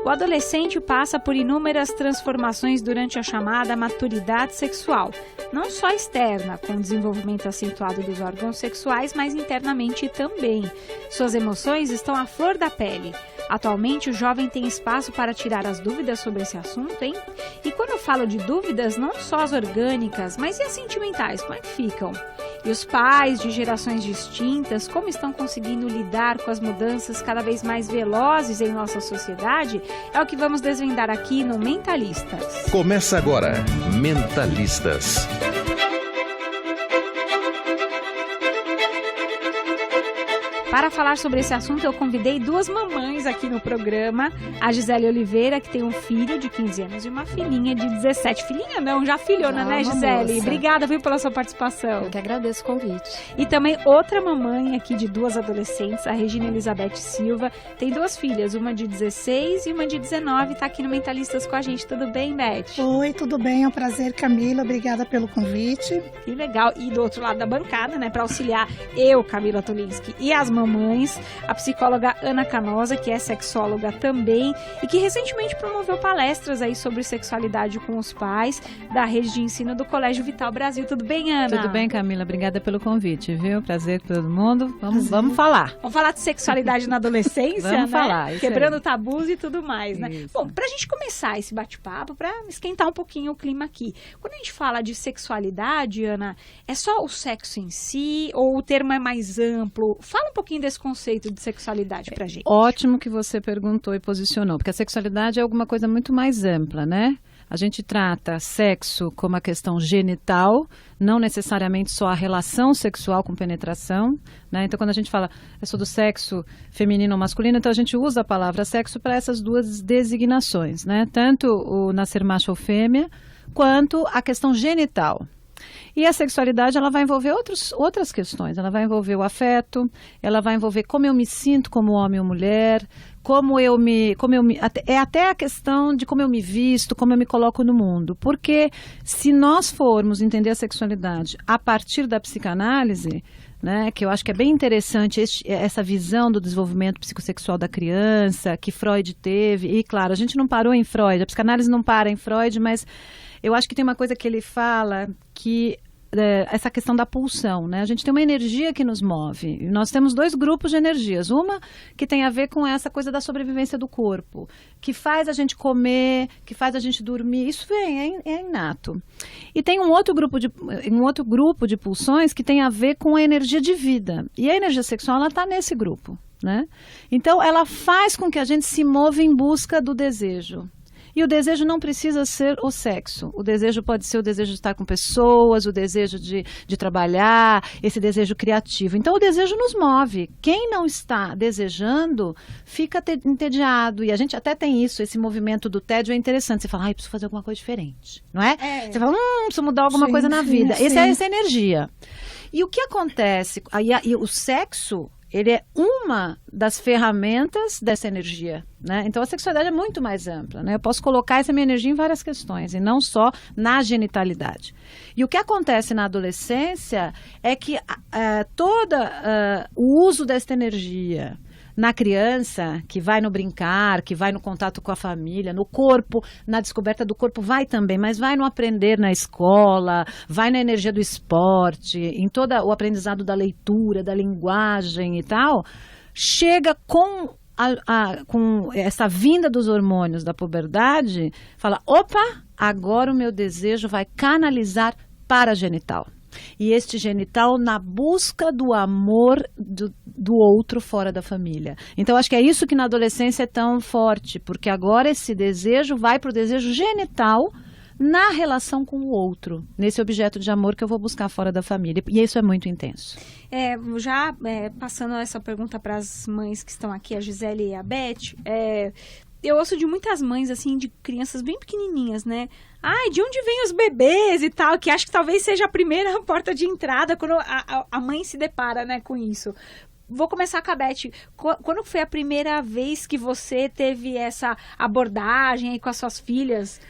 O adolescente passa por inúmeras transformações durante a chamada maturidade sexual, não só externa, com o desenvolvimento acentuado dos órgãos sexuais, mas internamente também. Suas emoções estão à flor da pele. Atualmente, o jovem tem espaço para tirar as dúvidas sobre esse assunto, hein? E quando eu falo de dúvidas, não só as orgânicas, mas e as sentimentais, como é que ficam? E os pais de gerações distintas, como estão conseguindo lidar com as mudanças cada vez mais velozes em nossa sociedade? É o que vamos desvendar aqui no Mentalistas. Começa agora, Mentalistas. Para falar sobre esse assunto, eu convidei duas mamães aqui no programa. A Gisele Oliveira, que tem um filho de 15 anos e uma filhinha de 17. Filhinha não, já filhona, né, Gisele? Moça. Obrigada, viu, pela sua participação. Eu que agradeço o convite. E também outra mamãe aqui de duas adolescentes, a Regina Elizabeth Silva. Tem duas filhas, uma de 16 e uma de 19. Está aqui no Mentalistas com a gente. Tudo bem, Beth? Oi, tudo bem? É um prazer, Camila. Obrigada pelo convite. Que legal. E do outro lado da bancada, né, para auxiliar eu, Camila Tolinski, e as mamães, a psicóloga Ana Canosa, que é sexóloga também e que recentemente promoveu palestras aí sobre sexualidade com os pais da rede de ensino do Colégio Vital Brasil. Tudo bem, Ana? Tudo bem, Camila. Obrigada pelo convite, viu? Prazer com todo mundo. Vamos falar. Vamos falar de sexualidade na adolescência, Vamos né? falar, isso Quebrando aí. tabus e tudo mais, né? Isso. Bom, pra gente começar esse bate-papo, pra esquentar um pouquinho o clima aqui. Quando a gente fala de sexualidade, Ana, é só o sexo em si ou o termo é mais amplo? Fala um pouquinho desse conceito de sexualidade pra gente. Ótimo que você perguntou e posicionou, porque a sexualidade é alguma coisa muito mais ampla, né? A gente trata sexo como a questão genital, não necessariamente só a relação sexual com penetração, né? Então, quando a gente fala do sexo feminino ou masculino, então a gente usa a palavra sexo para essas duas designações, né? Tanto o nascer macho ou fêmea, quanto a questão genital. E a sexualidade, ela vai envolver outras questões. Ela vai envolver o afeto, ela vai envolver como eu me sinto como homem ou mulher, até a questão de como eu me visto, como eu me coloco no mundo. Porque se nós formos entender a sexualidade a partir da psicanálise, né, que eu acho que é bem interessante essa visão do desenvolvimento psicossexual da criança, que Freud teve, e claro, a gente não parou em Freud, a psicanálise não para em Freud, mas eu acho que tem uma coisa que ele fala que essa questão da pulsão, né? A gente tem uma energia que nos move. E nós temos dois grupos de energias. Uma que tem a ver com essa coisa da sobrevivência do corpo, que faz a gente comer, que faz a gente dormir. Isso é inato. E tem um outro grupo de pulsões que tem a ver com a energia de vida. E a energia sexual, ela está nesse grupo, né? Então, ela faz com que a gente se mova em busca do desejo. E o desejo não precisa ser o sexo. O desejo pode ser o desejo de estar com pessoas, o desejo de trabalhar, esse desejo criativo. Então, o desejo nos move. Quem não está desejando, fica entediado. E a gente até tem isso, esse movimento do tédio é interessante. Você fala, preciso fazer alguma coisa diferente, não é? Você fala, preciso mudar alguma coisa na vida. Essa é essa energia. E o que acontece? E o sexo, ele é uma das ferramentas dessa energia, né? Então, a sexualidade é muito mais ampla, né? Eu posso colocar essa minha energia em várias questões, e não só na genitalidade. E o que acontece na adolescência é que o uso dessa energia na criança, que vai no brincar, que vai no contato com a família, no corpo, na descoberta do corpo, vai também, mas vai no aprender na escola, vai na energia do esporte, em todo o aprendizado da leitura, da linguagem e tal, chega com essa vinda dos hormônios da puberdade, fala, opa, agora o meu desejo vai canalizar para a genital. E este genital na busca do amor do outro fora da família. Então, acho que é isso que na adolescência é tão forte, porque agora esse desejo vai para o desejo genital na relação com o outro, nesse objeto de amor que eu vou buscar fora da família. E isso é muito intenso. Passando essa pergunta para as mães que estão aqui, a Gisele e a Beth, eu ouço de muitas mães, assim, de crianças bem pequenininhas, né? De onde vêm os bebês e tal, que acho que talvez seja a primeira porta de entrada quando a mãe se depara, né, com isso. Vou começar com a Beth. Quando foi a primeira vez que você teve essa abordagem aí com as suas filhas?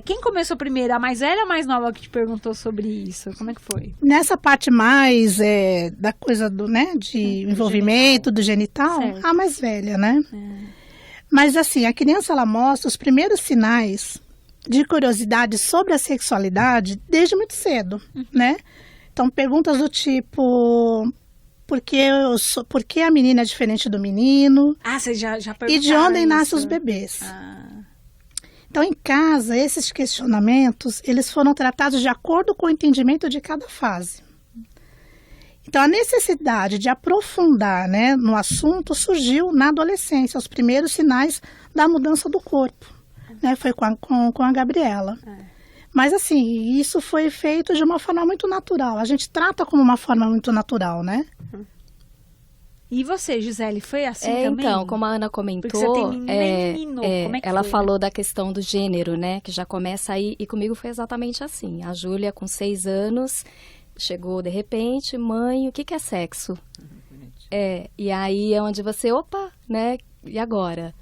Quem começou primeiro? A mais velha ou a mais nova que te perguntou sobre isso? Como é que foi? Nessa parte mais da coisa do, né, de envolvimento, do genital, certo. A mais velha, né? Mas assim, a criança ela mostra os primeiros sinais de curiosidade sobre a sexualidade desde muito cedo, né? Então, perguntas do tipo, por que a menina é diferente do menino? Você já perguntaram E de onde isso? nascem os bebês? Então, em casa, esses questionamentos, eles foram tratados de acordo com o entendimento de cada fase. Então, a necessidade de aprofundar, né, no assunto surgiu na adolescência, os primeiros sinais da mudança do corpo, né? Foi com a Gabriela. Mas, assim, isso foi feito de uma forma muito natural. A gente trata como uma forma muito natural, né? E você, Gisele, foi assim também? Então, como a Ana comentou, Porque você tem menina e menino. Como é que ela foi? falou da questão do gênero, né? Que já começa aí, e comigo foi exatamente assim. A Júlia, com 6 anos, chegou de repente, mãe, o que é sexo? E aí é onde você, opa, né? E agora?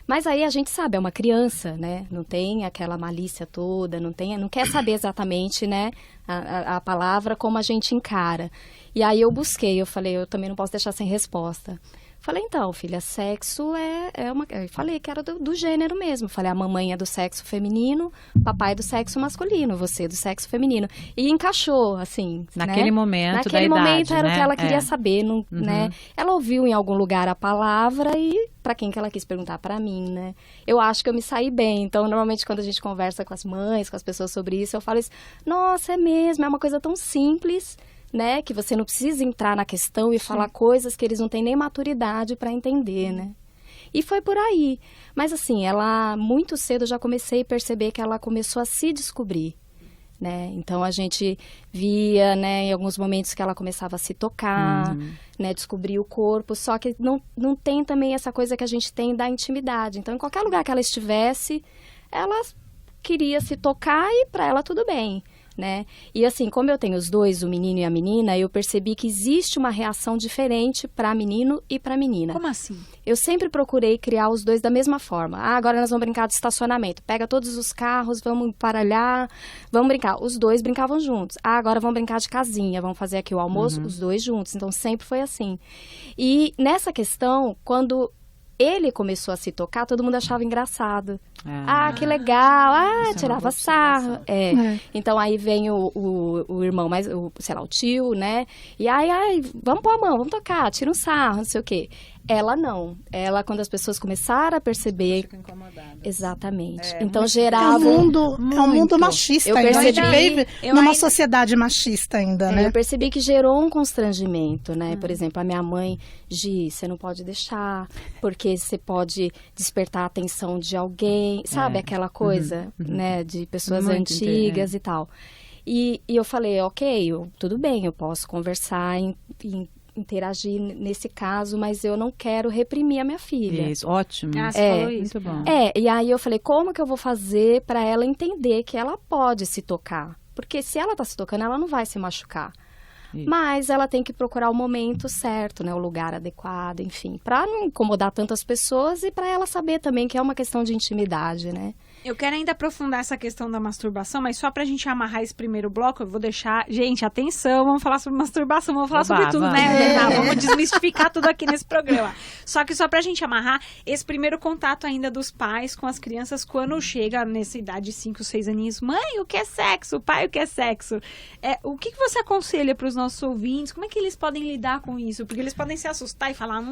Mas aí a gente sabe, é uma criança, né? Não tem aquela malícia toda, não quer saber exatamente, né? A palavra como a gente encara. E aí eu busquei, eu falei, eu também não posso deixar sem resposta. Falei, então, filha, sexo é uma... Eu falei que era do gênero mesmo. Falei, a mamãe é do sexo feminino, papai é do sexo masculino, você é do sexo feminino. E encaixou, assim, Naquele né? momento Naquele da momento idade, era né? o que ela queria saber, né? Ela ouviu em algum lugar a palavra e para quem que ela quis perguntar? Para mim, né? Eu acho que eu me saí bem. Então, normalmente, quando a gente conversa com as mães, com as pessoas sobre isso, eu falo isso, nossa, é mesmo, é uma coisa tão simples, né, que você não precisa entrar na questão e falar coisas que eles não têm nem maturidade para entender, né? E foi por aí. Mas assim, ela muito cedo eu já comecei a perceber que ela começou a se descobrir, né? Então a gente via, né, em alguns momentos que ela começava a se tocar, né, descobrir o corpo, só que não tem também essa coisa que a gente tem da intimidade. Então, em qualquer lugar que ela estivesse, ela queria se tocar e para ela tudo bem, né? E assim, como eu tenho os dois, o menino e a menina, eu percebi que existe uma reação diferente para menino e para menina. Como assim? Eu sempre procurei criar os dois da mesma forma. Agora nós vamos brincar de estacionamento. Pega todos os carros, vamos emparelhar, vamos brincar. Os dois brincavam juntos. Agora vamos brincar de casinha, vamos fazer aqui o almoço, os dois juntos. Então sempre foi assim. E nessa questão, quando ele começou a se tocar, todo mundo achava engraçado. Que legal. Tirava sarro. Então, aí vem o irmão, sei lá, o tio, né? E vamos pôr a mão, vamos tocar, tira um sarro, não sei o quê. Ela não. Ela, quando as pessoas começaram a perceber... Fica incomodada. Exatamente. Então, gerava... É um mundo machista. Eu ainda. percebi, A gente vive numa sociedade machista ainda, né? Eu percebi que gerou um constrangimento, né? Por exemplo, a minha mãe, Gi, você não pode deixar, porque você pode despertar a atenção de alguém, sabe? Aquela coisa, né? De pessoas antigas e tal. E eu falei, ok, tudo bem, eu posso conversar, interagir nesse caso, mas eu não quero reprimir a minha filha. Isso, ótimo. Você falou isso. Muito bom. E aí eu falei, como que eu vou fazer para ela entender que ela pode se tocar? Porque se ela tá se tocando, ela não vai se machucar. Isso. Mas ela tem que procurar o momento certo, né? O lugar adequado, enfim, para não incomodar tantas pessoas e para ela saber também que é uma questão de intimidade, né? Eu quero ainda aprofundar essa questão da masturbação, mas só pra gente amarrar esse primeiro bloco, eu vou deixar... Gente, atenção, vamos falar sobre masturbação, vamos falar sobre tudo, né? Vamos desmistificar tudo aqui nesse programa. Só que só pra gente amarrar esse primeiro contato ainda dos pais com as crianças quando chega nessa idade de 5, 6 aninhos. Mãe, o que é sexo? Pai, o que é sexo? O que você aconselha pros nossos ouvintes? Como é que eles podem lidar com isso? Porque eles podem se assustar e falar,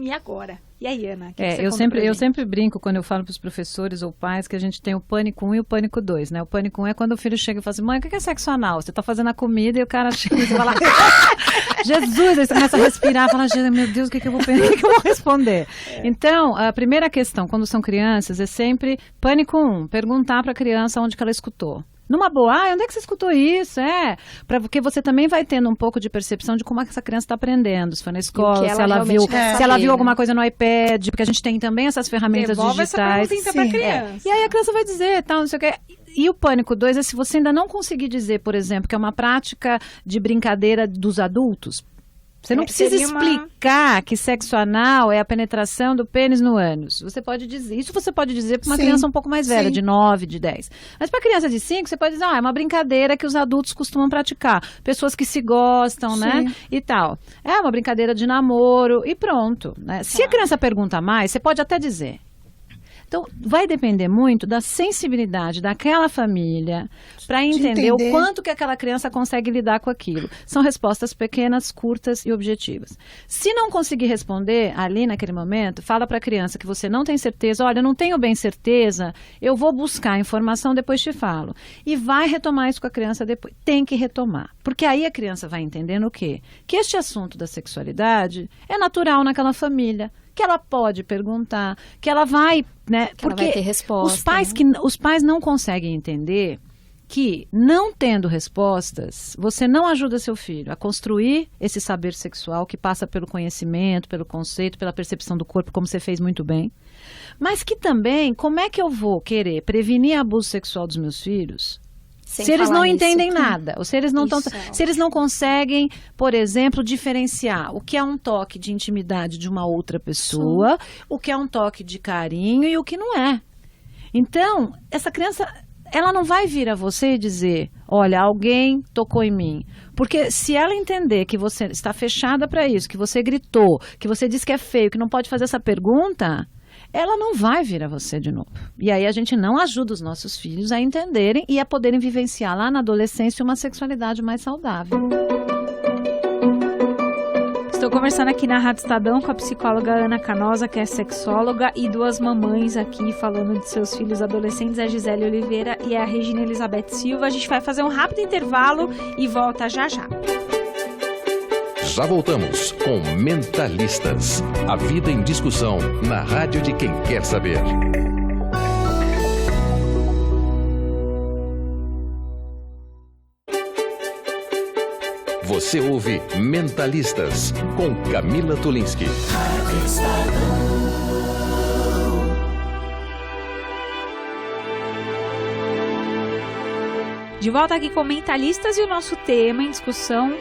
e agora? E aí, Ana? Eu sempre brinco quando eu falo para os professores ou pais que a gente tem o pânico 1 e o pânico 2, né? O pânico 1 é quando o filho chega e fala assim, mãe, o que é sexo anal? Você tá fazendo a comida e o cara chega e você fala, Jesus! Aí você começa a respirar e fala, meu Deus, o que eu vou responder? Então, a primeira questão, quando são crianças, é sempre pânico 1, perguntar para a criança onde que ela escutou. Numa boa, onde é que você escutou isso? Porque você também vai tendo um pouco de percepção de como é que essa criança está aprendendo. Se foi na escola, se ela viu alguma coisa no iPad, porque a gente tem também essas ferramentas digitais. Essa pra criança. E aí a criança vai dizer, tal, não sei o que. E o pânico 2 é se você ainda não conseguir dizer, por exemplo, que é uma prática de brincadeira dos adultos. Você não precisa explicar que sexo anal é a penetração do pênis no ânus. Você pode dizer, isso você pode dizer para uma criança um pouco mais velha, de 9, de 10. Mas para criança de 5, você pode dizer, é uma brincadeira que os adultos costumam praticar. Pessoas que se gostam, né? E tal. É uma brincadeira de namoro e pronto. Né? Se a criança pergunta mais, você pode até dizer. Então, vai depender muito da sensibilidade daquela família para entender o quanto que aquela criança consegue lidar com aquilo. São respostas pequenas, curtas e objetivas. Se não conseguir responder ali naquele momento, fala para a criança que você não tem certeza, olha, eu não tenho bem certeza, eu vou buscar informação, depois te falo. E vai retomar isso com a criança depois. Tem que retomar. Porque aí a criança vai entendendo o quê? Que este assunto da sexualidade é natural naquela família, que ela pode perguntar, que ela vai, né? Que porque ela vai ter resposta, os pais não conseguem entender que, não tendo respostas, você não ajuda seu filho a construir esse saber sexual que passa pelo conhecimento, pelo conceito, pela percepção do corpo, como você fez muito bem. Mas que também, como é que eu vou querer prevenir abuso sexual dos meus filhos se eles não entendem nada, ou se eles não se eles não conseguem, por exemplo, diferenciar o que é um toque de intimidade de uma outra pessoa, o que é um toque de carinho e o que não é. Então, essa criança, ela não vai vir a você e dizer, olha, alguém tocou em mim. Porque se ela entender que você está fechada para isso, que você gritou, que você disse que é feio, que não pode fazer essa pergunta, ela não vai vir a você de novo. E aí a gente não ajuda os nossos filhos a entenderem e a poderem vivenciar lá na adolescência uma sexualidade mais saudável. Estou conversando aqui na Rádio Estadão com a psicóloga Ana Canosa, que é sexóloga, e duas mamães aqui falando de seus filhos adolescentes, a Gisele Oliveira e a Regina Elizabeth Silva. A gente vai fazer um rápido intervalo e volta já já. Já voltamos com Mentalistas. A vida em discussão na rádio de quem quer saber. Você ouve Mentalistas com Camila Tulinski. De volta aqui com Mentalistas e o nosso tema em discussão: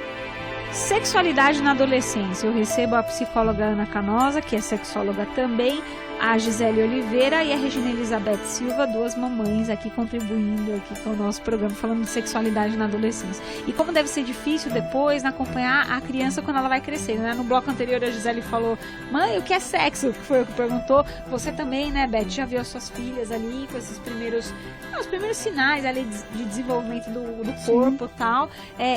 sexualidade na adolescência. Eu recebo a psicóloga Ana Canosa, que é sexóloga também, a Gisele Oliveira e a Regina Elizabeth Silva, duas mamães aqui contribuindo aqui com o nosso programa, falando de sexualidade na adolescência. E como deve ser difícil depois acompanhar a criança quando ela vai crescendo, né? No bloco anterior a Gisele falou, mãe, o que é sexo? Que foi o que perguntou. Você também, né, Beth, já viu as suas filhas ali com esses primeiros sinais ali de desenvolvimento do corpo e tal.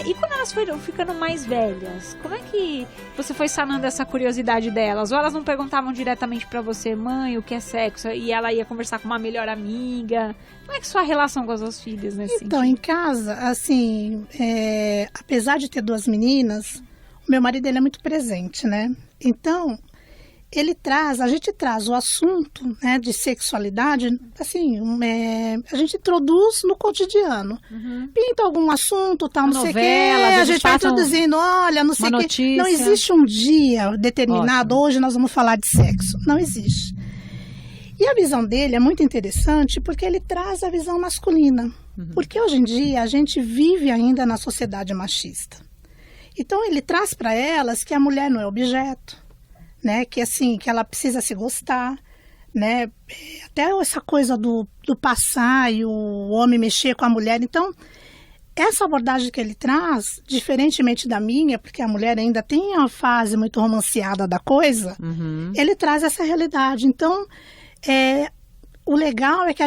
E quando elas foram ficando mais velhas, como é que você foi sanando essa curiosidade delas? Ou elas não perguntavam diretamente pra você, mãe, o que é sexo? E ela ia conversar com uma melhor amiga? Como é que é a sua relação com as suas filhas nesse sentido? Então, em casa, assim, apesar de ter duas meninas, o meu marido, ele é muito presente, né? Então, a gente traz o assunto, né, de sexualidade, assim, a gente introduz no cotidiano. Pinta algum assunto, tal, não sei o quê, a gente vai introduzindo, olha, não sei o quê. Não existe um dia determinado, hoje nós vamos falar de sexo. Não existe. E a visão dele é muito interessante porque ele traz a visão masculina. Porque hoje em dia a gente vive ainda na sociedade machista. Então ele traz para elas que a mulher não é objeto, né, que assim, que ela precisa se gostar, né, até essa coisa do passar e o homem mexer com a mulher. Então, essa abordagem que ele traz, diferentemente da minha, porque a mulher ainda tem uma fase muito romanceada da coisa, ele traz essa realidade. Então, o legal é que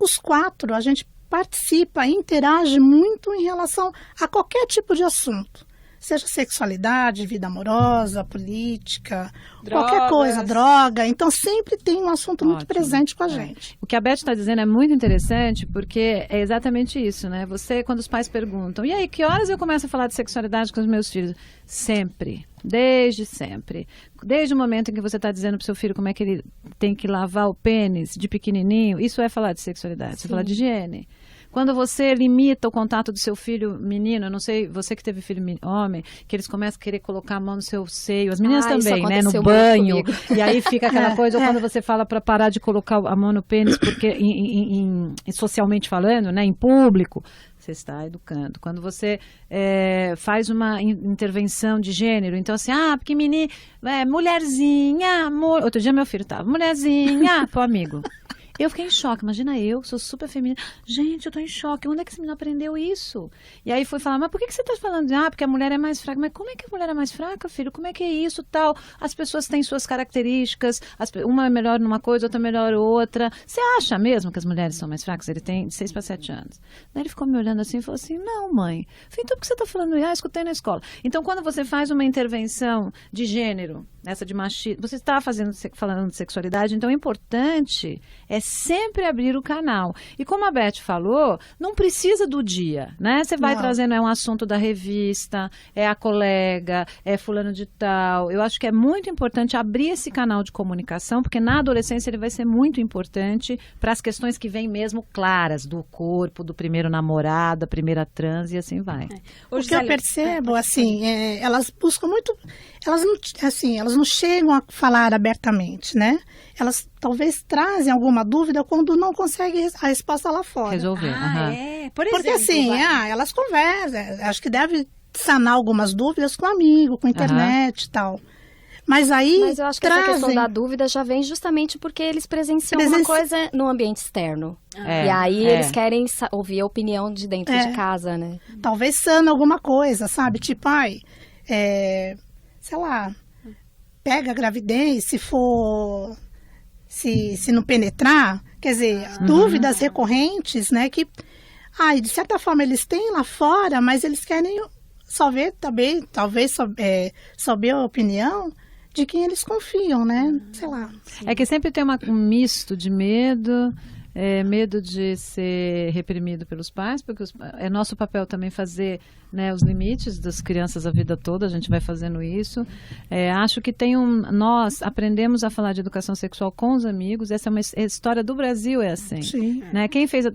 os quatro, a gente participa, interage muito em relação a qualquer tipo de assunto. Seja sexualidade, vida amorosa, política, qualquer coisa, droga. Então, sempre tem um assunto muito presente com a gente. O que a Beth está dizendo é muito interessante, porque é exatamente isso, né? Você, quando os pais perguntam, e aí, que horas eu começo a falar de sexualidade com os meus filhos? Sempre. Desde sempre. Desde o momento em que você está dizendo para o seu filho como é que ele tem que lavar o pênis de pequenininho, isso é falar de sexualidade. Você fala de higiene. Quando você limita o contato do seu filho menino, eu não sei, você que teve filho homem, que eles começam a querer colocar a mão no seu seio, as meninas também, né, no banho, e aí fica aquela coisa, ou quando você fala para parar de colocar a mão no pênis, porque socialmente falando, né, em público, você está educando. Quando você faz uma intervenção de gênero, então assim, porque menina, mulherzinha, outro dia meu filho estava, mulherzinha, pro amigo. Eu fiquei em choque. Imagina eu, que sou super feminina. Gente, eu tô em choque. Onde é que esse menino aprendeu isso? E aí fui falar, mas por que você tá falando? Porque a mulher é mais fraca. Mas como é que a mulher é mais fraca, filho? Como é que é isso, tal? As pessoas têm suas características. Uma é melhor numa coisa, outra é melhor outra. Você acha mesmo que as mulheres são mais fracas? Ele tem de 6 para 7 anos. Daí ele ficou me olhando assim e falou assim, não, mãe. Eu falei, então por que você tá falando isso? Escutei na escola. Então, quando você faz uma intervenção de gênero, essa de machismo, você está falando de sexualidade, então o importante é sempre abrir o canal. E como a Beth falou, não precisa do dia, né? Você vai trazendo, é um assunto da revista, é a colega, é fulano de tal. Eu acho que é muito importante abrir esse canal de comunicação, porque na adolescência ele vai ser muito importante para as questões que vêm mesmo claras, do corpo, do primeiro namorado, da primeira trans e assim vai. O que eu percebo, assim, elas buscam muito, elas não chegam a falar abertamente, né? Elas talvez trazem alguma dúvida quando não conseguem a resposta lá fora. Resolver. Por exemplo, porque assim, elas conversam, acho que deve sanar algumas dúvidas com amigo, com internet e tal. Mas eu acho que essa questão da dúvida já vem justamente porque eles presenciam uma coisa no ambiente externo. E aí eles querem ouvir a opinião de dentro de casa, né? Talvez sana alguma coisa, sabe? Tipo, sei lá, pega a gravidez, se não penetrar, quer dizer, dúvidas recorrentes, né? Que, de certa forma eles têm lá fora, mas eles querem só ver também, talvez saber a opinião de quem eles confiam, né? Sei lá. É que sempre tem um misto de medo, medo de ser reprimido pelos pais, porque é nosso papel também fazer, né, os limites das crianças a vida toda, a gente vai fazendo isso. Acho que nós aprendemos a falar de educação sexual com os amigos, essa é uma história do Brasil, é assim. Sim. Né? Quem fez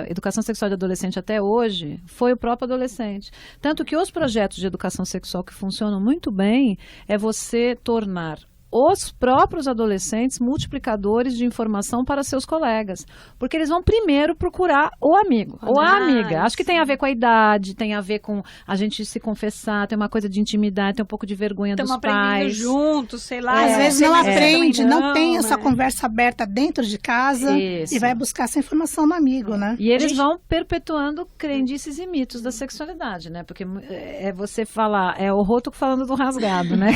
educação sexual de adolescente até hoje foi o próprio adolescente. Tanto que os projetos de educação sexual que funcionam muito bem é você tornar os próprios adolescentes multiplicadores de informação para seus colegas. Porque eles vão primeiro procurar o amigo ou a amiga. Acho que tem a ver com a idade, tem a ver com a gente se confessar, tem uma coisa de intimidade, tem um pouco de vergonha dos pais. Estamos aprendendo juntos, sei lá. Às vezes não aprende, não tem essa conversa aberta dentro de casa e vai buscar essa informação no amigo, né? E eles vão perpetuando crendices e mitos da sexualidade, né? Porque você falar, o roto falando do rasgado, né?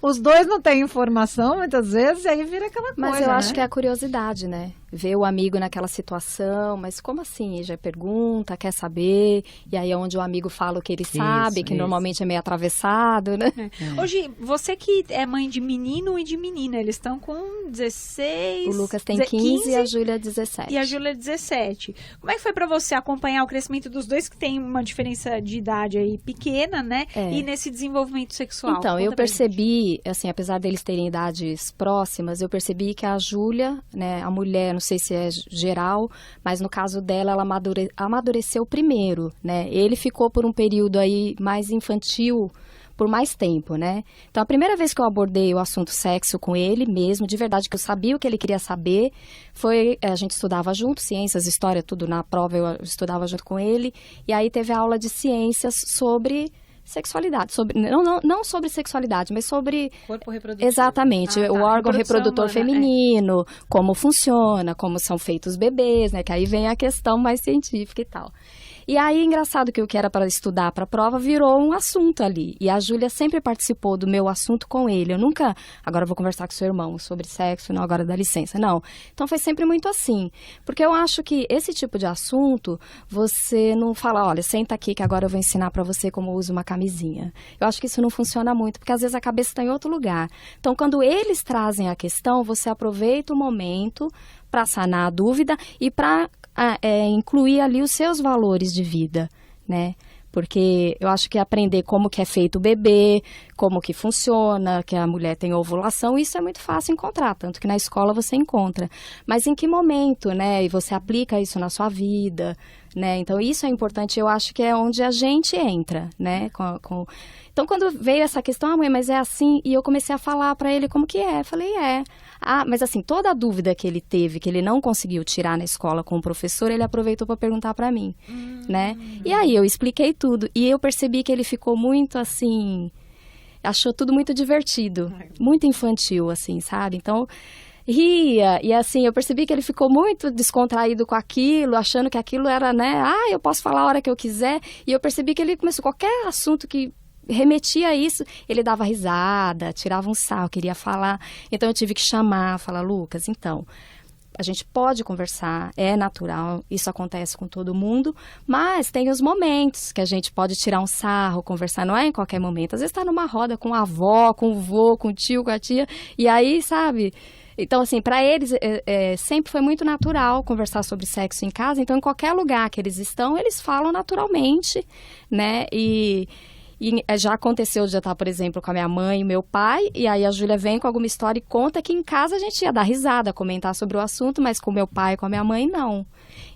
Os dois não têm informação, muitas vezes, e aí vira aquela coisa, Mas eu acho que é a curiosidade, né? Ver o amigo naquela situação, mas como assim? Já pergunta, quer saber, e aí é onde o amigo fala o que ele sabe, que normalmente é meio atravessado, né? Hoje, você que é mãe de menino e de menina, eles estão com 16... O Lucas tem 15 e a Júlia 17. E a Júlia 17. Como é que foi pra você acompanhar o crescimento dos dois, que tem uma diferença de idade aí pequena, né? E nesse desenvolvimento sexual? Então, eu percebi, assim, apesar deles terem idades próximas, eu percebi que a Júlia, né, a mulher, não sei se é geral, mas no caso dela, ela amadureceu primeiro, né? Ele ficou por um período aí mais infantil, por mais tempo, né? Então, a primeira vez que eu abordei o assunto sexo com ele mesmo, de verdade, que eu sabia o que ele queria saber, foi, a gente estudava junto, ciências, história, tudo na prova, eu estudava junto com ele, e aí teve a aula de ciências sobre sexualidade, não sobre sexualidade, mas sobre... Corpo reprodutor. Exatamente, o órgão reprodutor feminino, como funciona, como são feitos os bebês, né? Que aí vem a questão mais científica e tal. E aí, engraçado que o que era para estudar para a prova virou um assunto ali. E a Júlia sempre participou do meu assunto com ele. Eu nunca, agora eu vou conversar com seu irmão sobre sexo, não, agora dá licença. Não. Então, foi sempre muito assim. Porque eu acho que esse tipo de assunto, você não fala, olha, senta aqui que agora eu vou ensinar para você como usa uma camisinha. Eu acho que isso não funciona muito, porque às vezes a cabeça está em outro lugar. Então, quando eles trazem a questão, você aproveita o momento para sanar a dúvida e para incluir ali os seus valores de vida, né? Porque eu acho que aprender como que é feito o bebê, como que funciona, que a mulher tem ovulação, isso é muito fácil encontrar, tanto que na escola você encontra. Mas em que momento, né? E você aplica isso na sua vida, né? Então, isso é importante, eu acho que é onde a gente entra, né? Então, quando veio essa questão, mãe, mas é assim, e eu comecei a falar para ele como que é. Falei, mas assim, toda a dúvida que ele teve, que ele não conseguiu tirar na escola com o professor, ele aproveitou para perguntar para mim, né? E aí eu expliquei tudo, e eu percebi que ele ficou muito assim, achou tudo muito divertido, muito infantil, assim, sabe? Então, ria, e assim, eu percebi que ele ficou muito descontraído com aquilo, achando que aquilo era, né, eu posso falar a hora que eu quiser, e eu percebi que ele começou, qualquer assunto que remetia a isso, ele dava risada, tirava um sarro, queria falar, então eu tive que falar, Lucas, então, a gente pode conversar, é natural, isso acontece com todo mundo, mas tem os momentos que a gente pode tirar um sarro, conversar, não é em qualquer momento. Às vezes está numa roda com a avó, com o vô, com o tio, com a tia, e aí, sabe? Então, assim, para eles sempre foi muito natural conversar sobre sexo em casa, então em qualquer lugar que eles estão, eles falam naturalmente, né? E já aconteceu de eu estar, por exemplo, com a minha mãe e meu pai, e aí a Júlia vem com alguma história e conta que em casa a gente ia dar risada, comentar sobre o assunto, mas com meu pai e com a minha mãe, não.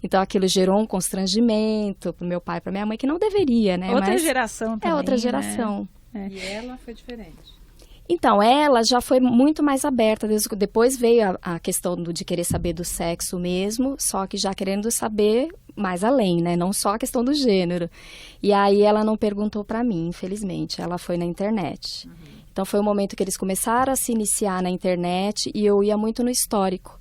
Então aquilo gerou um constrangimento pro meu pai e pra minha mãe, que não deveria, né? Outra geração também, é outra geração. Né? E ela foi diferente. Então, ela já foi muito mais aberta. Depois veio a questão de querer saber do sexo mesmo, só que já querendo saber mais além, né? Não só a questão do gênero. E aí ela não perguntou pra mim, infelizmente. Ela foi na internet. Então, foi o momento que eles começaram a se iniciar na internet e eu ia muito no histórico.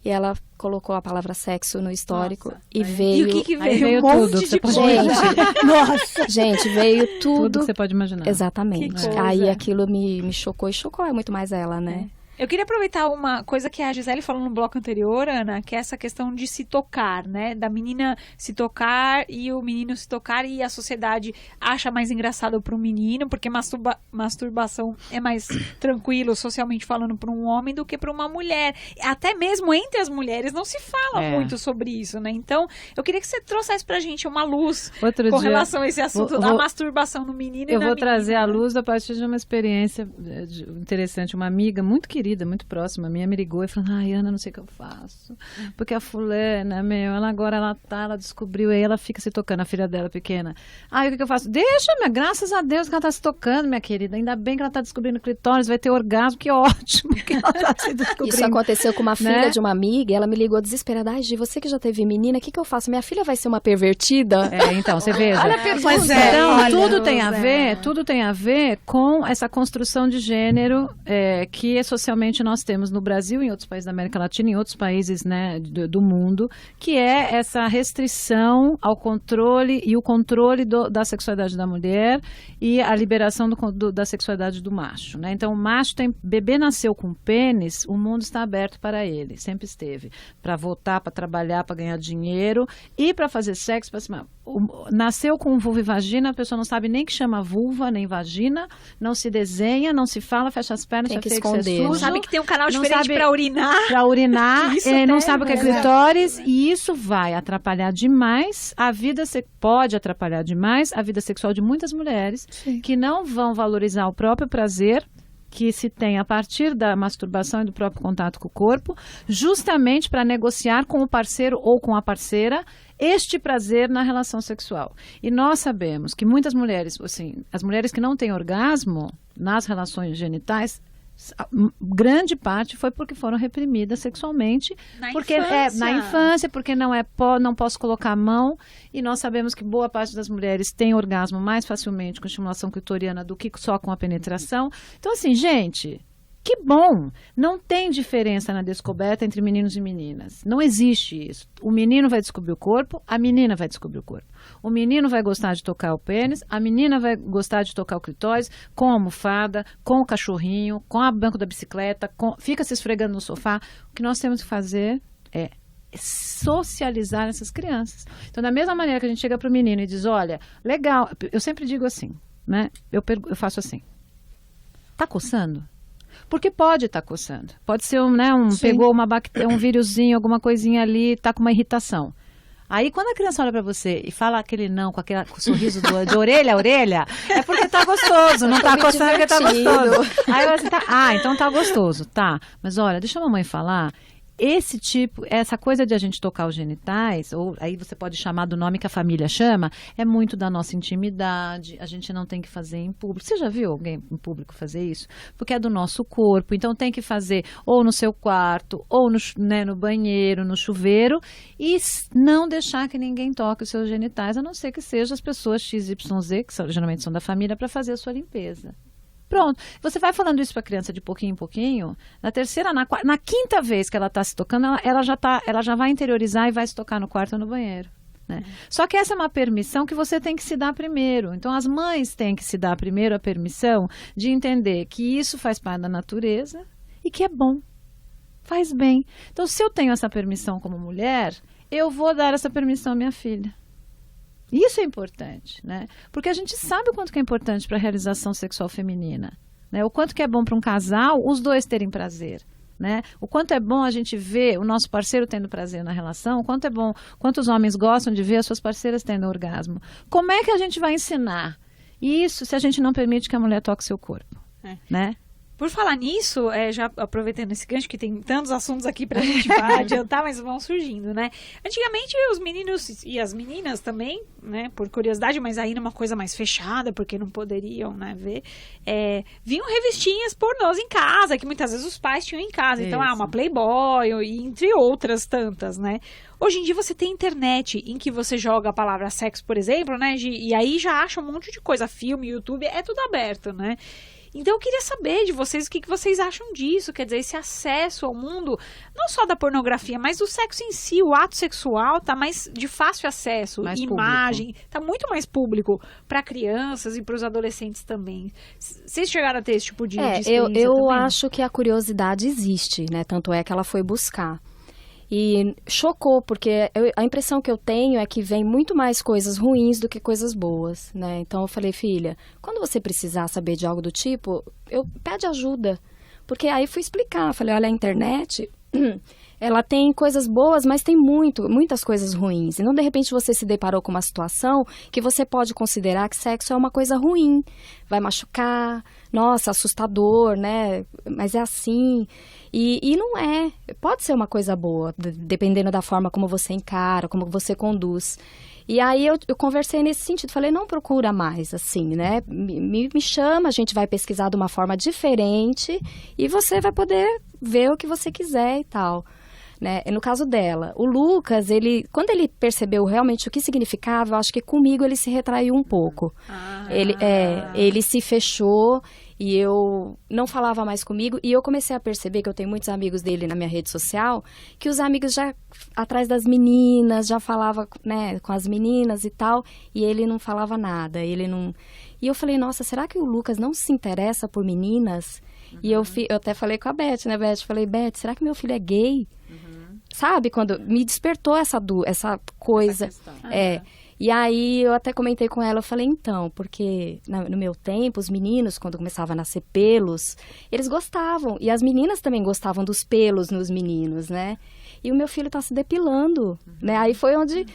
E ela colocou a palavra sexo no histórico. Nossa, e veio... E o que Aí veio? veio Um monte tudo que de você pode coisa. Nossa! Gente, veio Tudo tudo. que você pode imaginar. Exatamente. Que coisa. Aí aquilo me chocou, e chocou muito mais ela, né? Eu queria aproveitar uma coisa que a Gisele falou no bloco anterior, Ana, que é essa questão de se tocar, né? Da menina se tocar e o menino se tocar, e a sociedade acha mais engraçado pro menino, porque masturbação é mais tranquilo, socialmente falando, para um homem do que para uma mulher. Até mesmo entre as mulheres não se fala muito sobre isso, né? Então, eu queria que você trouxesse pra gente uma luz com relação a esse assunto da masturbação no menino e na menina. Eu vou trazer à luz a partir de uma experiência interessante. Uma amiga muito querida, muito próxima minha, me ligou e falou: ai, Ana, não sei o que eu faço, porque a fulana, ela descobriu, aí ela fica se tocando, a filha dela pequena. Ai, o que eu faço? Deixa, graças a Deus que ela tá se tocando, minha querida, ainda bem que ela tá descobrindo clitóris, vai ter orgasmo, que ótimo que ela tá se descobrindo. Isso aconteceu com uma filha né? de uma amiga, e ela me ligou desesperada: ai, Gi, você que já teve menina, o que eu faço? Minha filha vai ser uma pervertida? Então, você veja. Olha a pergunta. Pois é, Então, olha, tudo tem a ver com essa construção de gênero que socialmente nós temos no Brasil, em outros países da América Latina, em outros países, né, do mundo, que é essa restrição ao controle e o controle da sexualidade da mulher e a liberação da sexualidade do macho, né? Então, o macho bebê nasceu com pênis, o mundo está aberto para ele, sempre esteve, para votar, para trabalhar, para ganhar dinheiro e para fazer sexo, para cima. Nasceu com vulva e vagina, a pessoa não sabe nem que chama vulva, nem vagina, não se desenha, não se fala, fecha as pernas, tem que feia esconder, que é sujo, Sabe que tem um canal não diferente sabe- pra urinar. Pra urinar, Isso não até sabe o que é clitóris, e isso vai atrapalhar demais a vida, pode atrapalhar demais a vida sexual de muitas mulheres que não vão valorizar o próprio prazer que se tem a partir da masturbação e do próprio contato com o corpo, justamente para negociar com o parceiro ou com a parceira este prazer na relação sexual. E nós sabemos que muitas mulheres, assim, as mulheres que não têm orgasmo nas relações genitais, grande parte foi porque foram reprimidas sexualmente, porque na infância, porque não posso colocar a mão, e nós sabemos que boa parte das mulheres tem orgasmo mais facilmente com estimulação clitoriana do que só com a penetração. Então, assim, gente, que bom! Não tem diferença na descoberta entre meninos e meninas. Não existe isso. O menino vai descobrir o corpo, a menina vai descobrir o corpo. O menino vai gostar de tocar o pênis, a menina vai gostar de tocar o clitóris com a almofada, com o cachorrinho, com o banco da bicicleta, fica se esfregando no sofá. O que nós temos que fazer é socializar essas crianças. Então, da mesma maneira que a gente chega para o menino e diz: olha, legal, eu sempre digo assim, né? Eu faço assim: tá coçando? Porque pode estar coçando. Pode ser pegou uma bactéria, um vírusinho, alguma coisinha ali, tá com uma irritação. Aí, quando a criança olha pra você e fala aquele não, com aquele sorriso de orelha a orelha, é porque tá gostoso, não tá coçando porque tá gostoso. Aí você então tá gostoso, tá. Mas olha, deixa a mamãe falar. Essa coisa de a gente tocar os genitais, ou aí você pode chamar do nome que a família chama, é muito da nossa intimidade, a gente não tem que fazer em público. Você já viu alguém em público fazer isso? Porque é do nosso corpo, então tem que fazer ou no seu quarto, ou no banheiro, no chuveiro, e não deixar que ninguém toque os seus genitais, a não ser que sejam as pessoas XYZ, que geralmente são da família, para fazer a sua limpeza. Pronto. Você vai falando isso para a criança de pouquinho em pouquinho, na terceira, na quinta vez que ela está se tocando, ela já vai interiorizar e vai se tocar no quarto ou no banheiro. Né? Só que essa é uma permissão que você tem que se dar primeiro. Então as mães têm que se dar primeiro a permissão de entender que isso faz parte da natureza e que é bom, faz bem. Então se eu tenho essa permissão como mulher, eu vou dar essa permissão à minha filha. Isso é importante, né? Porque a gente sabe o quanto que é importante para a realização sexual feminina, né? O quanto que é bom para um casal os dois terem prazer. Né? O quanto é bom a gente ver o nosso parceiro tendo prazer na relação, o quanto é bom, quantos homens gostam de ver as suas parceiras tendo orgasmo. Como é que a gente vai ensinar isso se a gente não permite que a mulher toque seu corpo? Né? Por falar nisso, já aproveitando esse gancho, que tem tantos assuntos aqui pra gente adiantar, mas vão surgindo, né? Antigamente, os meninos e as meninas também, né, por curiosidade, mas aí numa coisa mais fechada, porque não poderiam, né, ver, vinham revistinhas pornôs em casa, que muitas vezes os pais tinham em casa. Então, uma Playboy, e entre outras tantas, né? Hoje em dia você tem internet em que você joga a palavra sexo, por exemplo, né, e aí já acha um monte de coisa, filme, YouTube, é tudo aberto, né? Então eu queria saber de vocês o que vocês acham disso, quer dizer, esse acesso ao mundo, não só da pornografia, mas do sexo em si, o ato sexual tá mais de fácil acesso, mais imagem, público. Tá muito mais público para crianças e para os adolescentes também. Vocês chegaram a ter esse tipo de experiência eu também? acho que a curiosidade existe, né? Tanto é que ela foi buscar. E chocou, porque a impressão que eu tenho é que vem muito mais coisas ruins do que coisas boas, né? Então eu falei, filha, quando você precisar saber de algo do tipo, pede ajuda. Porque aí fui explicar, falei, olha, a internet, ela tem coisas boas, mas tem muitas coisas ruins. E não, de repente, você se deparou com uma situação que você pode considerar que sexo é uma coisa ruim. Vai machucar, nossa, assustador, né? Mas é assim. E não é. Pode ser uma coisa boa, dependendo da forma como você encara, como você conduz. E aí eu conversei nesse sentido, falei, não procura mais, assim, né? Me chama, a gente vai pesquisar de uma forma diferente e você vai poder ver o que você quiser e tal. Né? No caso dela, o Lucas, quando ele percebeu realmente o que significava, eu acho que comigo ele se retraiu um pouco. Ele se fechou e eu não falava mais comigo, e eu comecei a perceber que eu tenho muitos amigos dele na minha rede social, que os amigos já atrás das meninas, já falava, né, com as meninas e tal, e ele não falava nada, E eu falei, nossa, será que o Lucas não se interessa por meninas? E eu até falei com a Beth, né, Beth? Falei, Beth, será que meu filho é gay? Sabe, quando me despertou essa coisa. E aí eu até comentei com ela, eu falei, então, porque no meu tempo, os meninos, quando começava a nascer pelos, eles gostavam. E as meninas também gostavam dos pelos nos meninos, né? E o meu filho tá se depilando, né? Aí foi onde,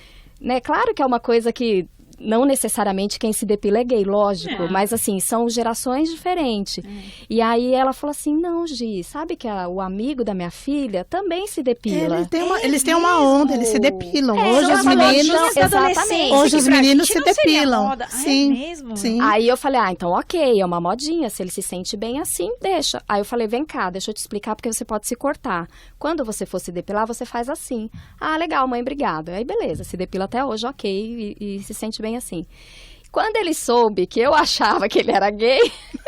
né? Claro que é uma coisa que não necessariamente quem se depila é gay, lógico, mas assim, são gerações diferentes. E aí ela falou assim, não, Gi, sabe que o amigo da minha filha também se depila. Eles têm uma onda, eles se depilam. Hoje os meninos, exatamente. Hoje os meninos se depilam. Sim, mesmo? Sim. Aí eu falei, então ok, é uma modinha, se ele se sente bem assim, deixa. Aí eu falei, vem cá, deixa eu te explicar porque você pode se cortar. Quando você for se depilar, você faz assim. Ah, legal, mãe, obrigada. Aí beleza, se depila até hoje, ok, e se sente bem assim. Quando ele soube que eu achava que ele era gay,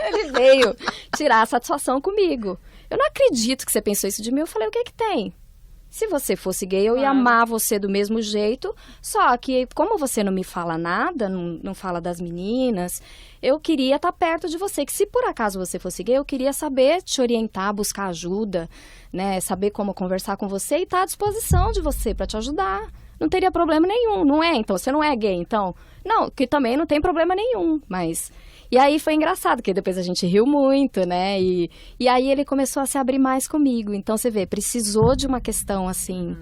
ele veio tirar a satisfação comigo. Eu não acredito que você pensou isso de mim. Eu falei, o que que tem? Se você fosse gay, eu ia amar você do mesmo jeito, só que como você não me fala nada, não fala das meninas, eu queria estar perto de você, que se por acaso você fosse gay, eu queria saber te orientar, buscar ajuda, né, saber como conversar com você e estar à disposição de você para te ajudar. Não teria problema nenhum, não é? Então, você não é gay, então... Não, que também não tem problema nenhum, mas... E aí foi engraçado, porque depois a gente riu muito, né? E aí ele começou a se abrir mais comigo. Então, você vê, precisou de uma questão, assim,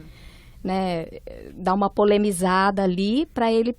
né? Dar uma polemizada ali para ele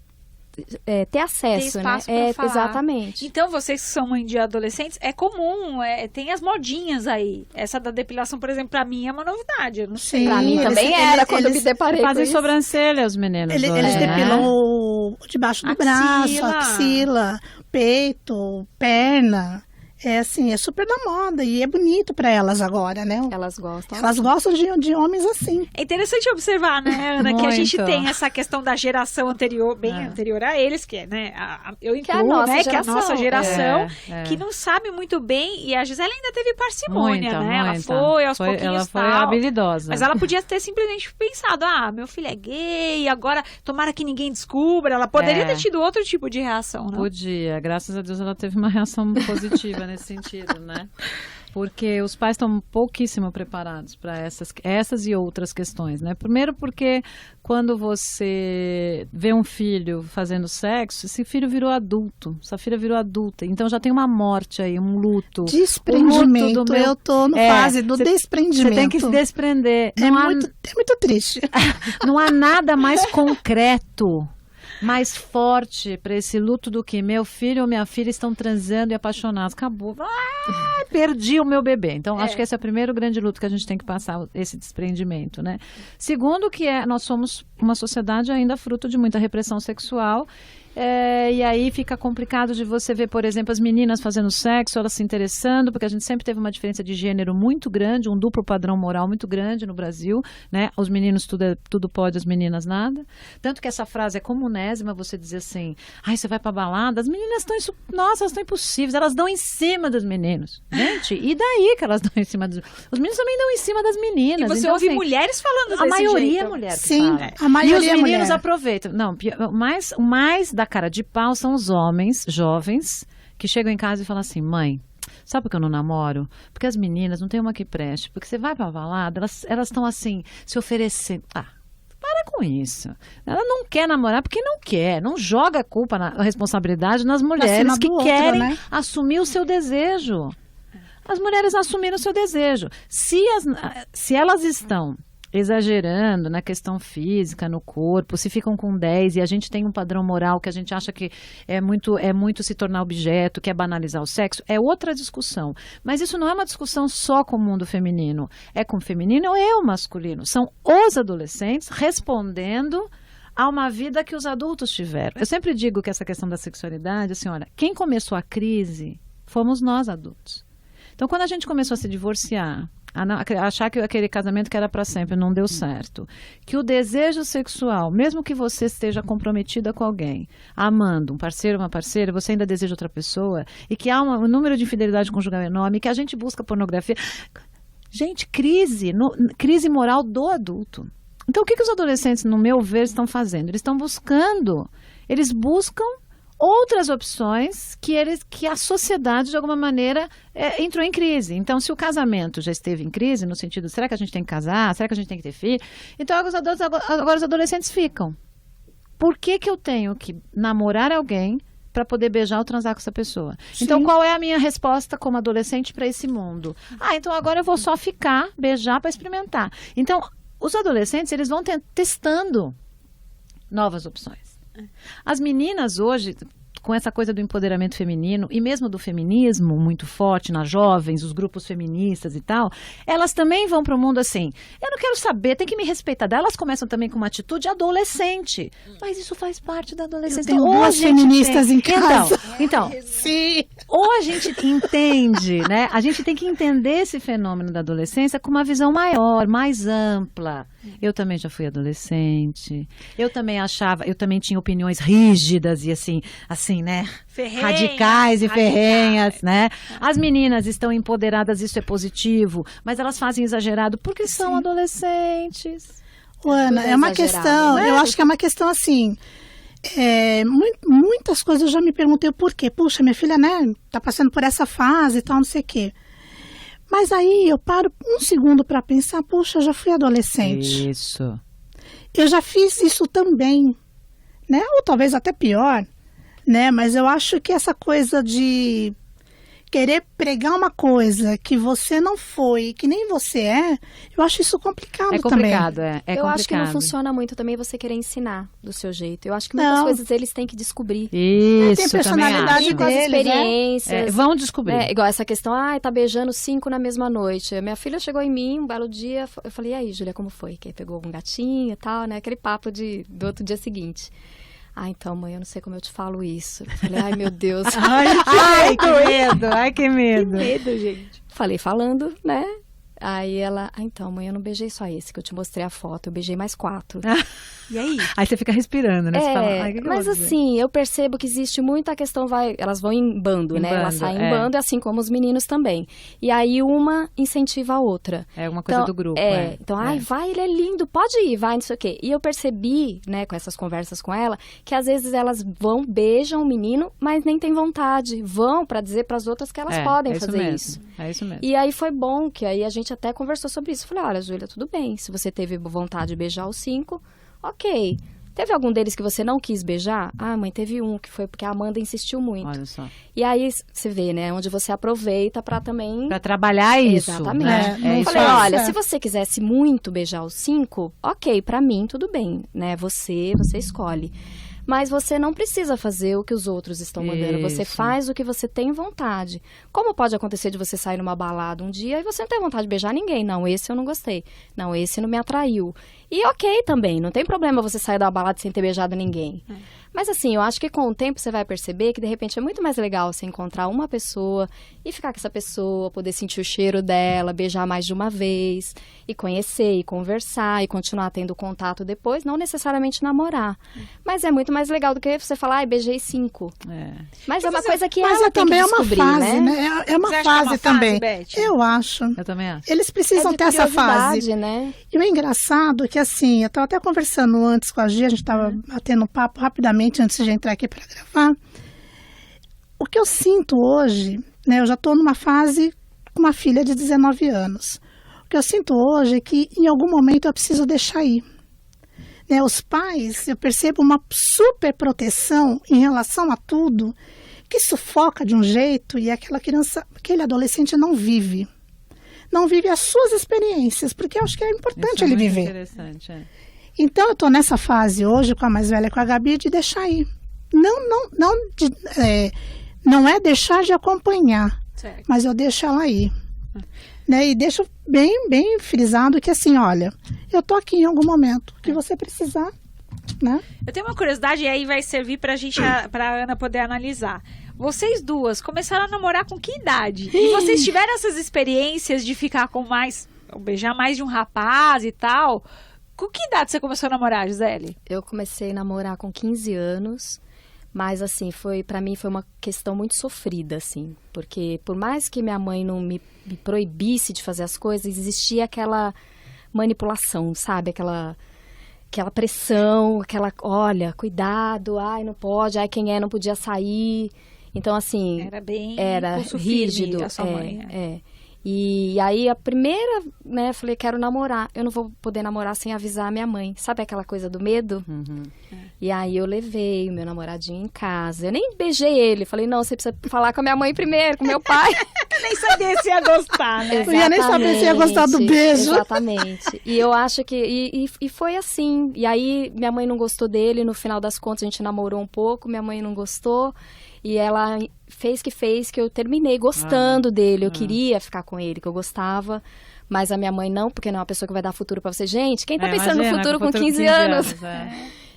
ter acesso, ter né? Pra falar. Exatamente. Então, vocês que são mãe de adolescentes, é comum, tem as modinhas aí. Essa da depilação, por exemplo, pra mim é uma novidade, eu não sei. Pra mim também era, quando eu me deparei com fazem isso. sobrancelha, os meninos. Eles depilam debaixo do braço, axila, peito, perna. é assim, é super da moda e é bonito para elas agora, né? Elas gostam. Elas gostam de homens assim. É interessante observar, né, Ana, que a gente Muito. tem essa questão da geração anterior, bem anterior a eles, que é, né, eu Que é a incluo, nossa né, que é a nossa geração, É. que não sabe muito bem, e a Gisele ainda teve parcimônia, Muita, né, ela muita. foi aos pouquinhos ela foi tal, habilidosa. mas ela podia ter simplesmente pensado, meu filho é gay, agora tomara que ninguém descubra, ela poderia ter tido outro tipo de reação, né? Podia, graças a Deus ela teve uma reação positiva nesse sentido, né? Porque os pais estão pouquíssimo preparados para essas e outras questões, né? Primeiro porque quando você vê um filho fazendo sexo, esse filho virou adulto, essa filha virou adulta, então já tem uma morte aí, um luto. Desprendimento, O luto do meu... eu tô na fase do desprendimento. Você tem que se desprender. É muito triste. Não há nada mais concreto, mais forte para esse luto do que meu filho ou minha filha estão transando e apaixonados. Acabou. Perdi o meu bebê. Então, acho que esse é o primeiro grande luto que a gente tem que passar, esse desprendimento, né? Segundo, que nós somos uma sociedade ainda fruto de muita repressão sexual. E aí fica complicado de você ver, por exemplo, as meninas fazendo sexo, elas se interessando, porque a gente sempre teve uma diferença de gênero muito grande, um duplo padrão moral muito grande no Brasil, né? Os meninos tudo pode, as meninas nada. Tanto que essa frase é comunésima, você dizer assim, você vai pra balada, as meninas estão, nossa, elas estão impossíveis, elas dão em cima dos meninos. Gente, e daí que elas dão em cima dos... Os meninos também dão em cima das meninas. E você então, ouve assim, mulheres falando desse jeito. A maioria é mulher que Sim, fala. a maioria e os é meninos mulher. aproveitam. Não, o mais da cara de pau são os homens jovens que chegam em casa e falam assim, mãe, sabe por que eu não namoro? Porque as meninas não tem uma que preste. Porque você vai pra balada, elas estão assim, se oferecendo. Para com isso. Ela não quer namorar porque não quer. Não joga a responsabilidade nas mulheres que querem, né, assumir o seu desejo. As mulheres assumiram o seu desejo. Se elas estão exagerando na questão física, no corpo, se ficam com 10 e a gente tem um padrão moral que a gente acha que é muito se tornar objeto, que é banalizar o sexo, é outra discussão. Mas isso não é uma discussão só com o mundo feminino. É com o feminino e o masculino. São os adolescentes respondendo a uma vida que os adultos tiveram. Eu sempre digo que essa questão da sexualidade, assim, olha, quem começou a crise fomos nós adultos. Então, quando a gente começou a se divorciar, achar que aquele casamento que era para sempre não deu certo, que o desejo sexual, mesmo que você esteja comprometida com alguém, amando um parceiro, uma parceira, você ainda deseja outra pessoa, e que há um número de infidelidade conjugal enorme, que a gente busca pornografia. Gente, crise moral do adulto. Então, o que os adolescentes, no meu ver, estão fazendo? Eles buscam outras opções que a sociedade, de alguma maneira, entrou em crise. Então, se o casamento já esteve em crise, no sentido, será que a gente tem que casar? Será que a gente tem que ter filho? Então, agora os adolescentes ficam. Por que eu tenho que namorar alguém para poder beijar ou transar com essa pessoa? Sim. Então, qual é a minha resposta como adolescente para esse mundo? Então agora eu vou só ficar, beijar para experimentar. Então, os adolescentes, eles vão testando novas opções. As meninas hoje, com essa coisa do empoderamento feminino e mesmo do feminismo muito forte nas jovens, os grupos feministas e tal, elas também vão para o mundo assim, eu não quero saber, tem que me respeitar. Daí elas começam também com uma atitude adolescente, mas isso faz parte da adolescência. Eu tenho duas feministas em casa. Então, sim. Ou a gente entende, né? A gente tem que entender esse fenômeno da adolescência com uma visão maior, mais ampla. Eu também já fui adolescente. Eu também tinha opiniões rígidas e assim, né? Radicais e ferrenhas, né? As meninas estão empoderadas, isso é positivo, mas elas fazem exagerado porque são adolescentes. Ana, é uma questão, eu acho que é uma questão assim, muitas coisas eu já me perguntei o porquê. Puxa, minha filha, né, tá passando por essa fase e tal, não sei o quê. Mas aí eu paro um segundo para pensar, puxa, eu já fui adolescente. Isso. Eu já fiz isso também, né? Ou talvez até pior, né? Mas eu acho que essa coisa de querer pregar uma coisa que você não foi, que nem você eu acho isso complicado também. É complicado, é eu complicado. acho que não funciona muito também você querer ensinar do seu jeito. Eu acho que muitas coisas eles têm que descobrir. Isso, tem personalidade com as experiências. Vão descobrir. Igual essa questão, tá beijando 5 na mesma noite. Minha filha chegou em mim um belo dia, eu falei, e aí, Júlia, como foi? Que pegou um gatinho e tal, né? Aquele papo do outro dia seguinte. Então, mãe, eu não sei como eu te falo isso. Eu falei, ai, meu Deus. Ai, que medo, ai, que medo. Que medo, gente. Falei falando, né? Aí ela, então, mãe, eu não beijei só esse que eu te mostrei a foto, eu beijei mais 4. E aí? Aí você fica respirando, né? Você fala, ai, que mas assim, eu percebo que existe muita questão, elas vão em bando, né? Elas saem em bando, assim como os meninos também. E aí uma incentiva a outra. É uma coisa do grupo. Então, ai, vai, ele é lindo, pode ir, vai, não sei o quê. E eu percebi, né, com essas conversas com ela, que às vezes elas vão, beijam o menino, mas nem tem vontade. Vão pra dizer pras outras que elas podem fazer isso. É isso mesmo. E aí foi bom, que aí a gente até conversou sobre isso. Falei, olha, Júlia, tudo bem, se você teve vontade de beijar os 5, ok. Teve algum deles que você não quis beijar? Mãe, teve um, que foi porque a Amanda insistiu muito. Olha só. E aí, você vê, né, onde você aproveita pra também... Pra trabalhar isso. Exatamente. Né? Falei, olha, se você quisesse muito beijar os 5, ok, pra mim, tudo bem, né, você escolhe. Mas você não precisa fazer o que os outros estão mandando. Você faz o que você tem vontade. Como pode acontecer de você sair numa balada um dia e você não tem vontade de beijar ninguém? Não, esse eu não gostei. Não, esse não me atraiu. E ok também, não tem problema você sair da balada sem ter beijado ninguém. Mas assim, eu acho que com o tempo você vai perceber que de repente é muito mais legal você encontrar uma pessoa e ficar com essa pessoa, poder sentir o cheiro dela, beijar mais de uma vez, e conhecer, e conversar, e continuar tendo contato depois, não necessariamente namorar. Mas é muito mais legal do que você falar, beijei 5. Mas é uma coisa que ela tem que descobrir, fase, né? É uma fase também. Beth? Eu acho. Eu também acho. Eles precisam ter essa fase. Né? E o engraçado é que, assim, eu estava até conversando antes com a Gia, a gente estava batendo um papo rapidamente antes de entrar aqui para gravar. O que eu sinto hoje, né, eu já estou numa fase com uma filha de 19 anos. O que eu sinto hoje é que em algum momento eu preciso deixar ir. Né, os pais, eu percebo uma super proteção em relação a tudo, que sufoca de um jeito e aquela criança, aquele adolescente não vive. Não vive as suas experiências, porque eu acho que é importante ele viver. Interessante, Então, eu estou nessa fase hoje, com a mais velha, com a Gabi, de deixar ir. Não é deixar de acompanhar, certo, mas eu deixo ela ir. Né? E deixo bem frisado que, assim, olha, eu estou aqui em algum momento, que você precisar, né? Eu tenho uma curiosidade, e aí vai servir pra Ana poder analisar. Vocês duas começaram a namorar com que idade? E vocês tiveram essas experiências de ficar com beijar mais de um rapaz e tal? Com que idade você começou a namorar, Gisele? Eu comecei a namorar com 15 anos, mas assim, pra mim foi uma questão muito sofrida, assim. Porque por mais que minha mãe não me proibisse de fazer as coisas, existia aquela manipulação, sabe? Aquela pressão, olha, cuidado, ai, não pode, ai, quem não podia sair. Então, assim, era rígido. A sua mãe, E aí, a primeira, né, falei, quero namorar. Eu não vou poder namorar sem avisar a minha mãe. Sabe aquela coisa do medo? E aí, eu levei o meu namoradinho em casa. Eu nem beijei ele. Falei, não, você precisa falar com a minha mãe primeiro, com meu pai. Eu nem sabia se ia gostar, né? Eu ia nem saber se ia gostar do beijo. Exatamente. E eu acho que... E foi assim. E aí, minha mãe não gostou dele. No final das contas, a gente namorou um pouco. Minha mãe não gostou. E ela fez que eu terminei gostando dele. Eu queria ficar com ele, que eu gostava. Mas a minha mãe não, porque não é uma pessoa que vai dar futuro pra você. Gente, quem tá pensando no futuro com 15 anos?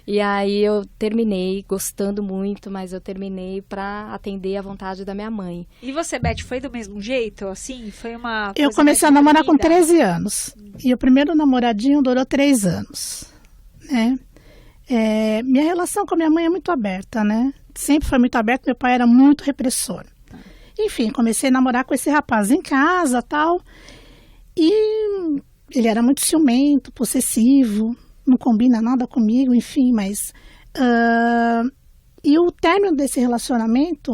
E aí eu terminei gostando muito, mas eu terminei pra atender a vontade da minha mãe. E você, Beth, foi do mesmo jeito? Assim, foi uma coisa... Eu comecei a namorar com 13 anos. E o primeiro namoradinho durou 3 anos. Né? Minha relação com a minha mãe é muito aberta, né? Sempre foi muito aberta, meu pai era muito repressor. Enfim, comecei a namorar com esse rapaz em casa, tal. E ele era muito ciumento, possessivo, não combina nada comigo, enfim, mas... E o término desse relacionamento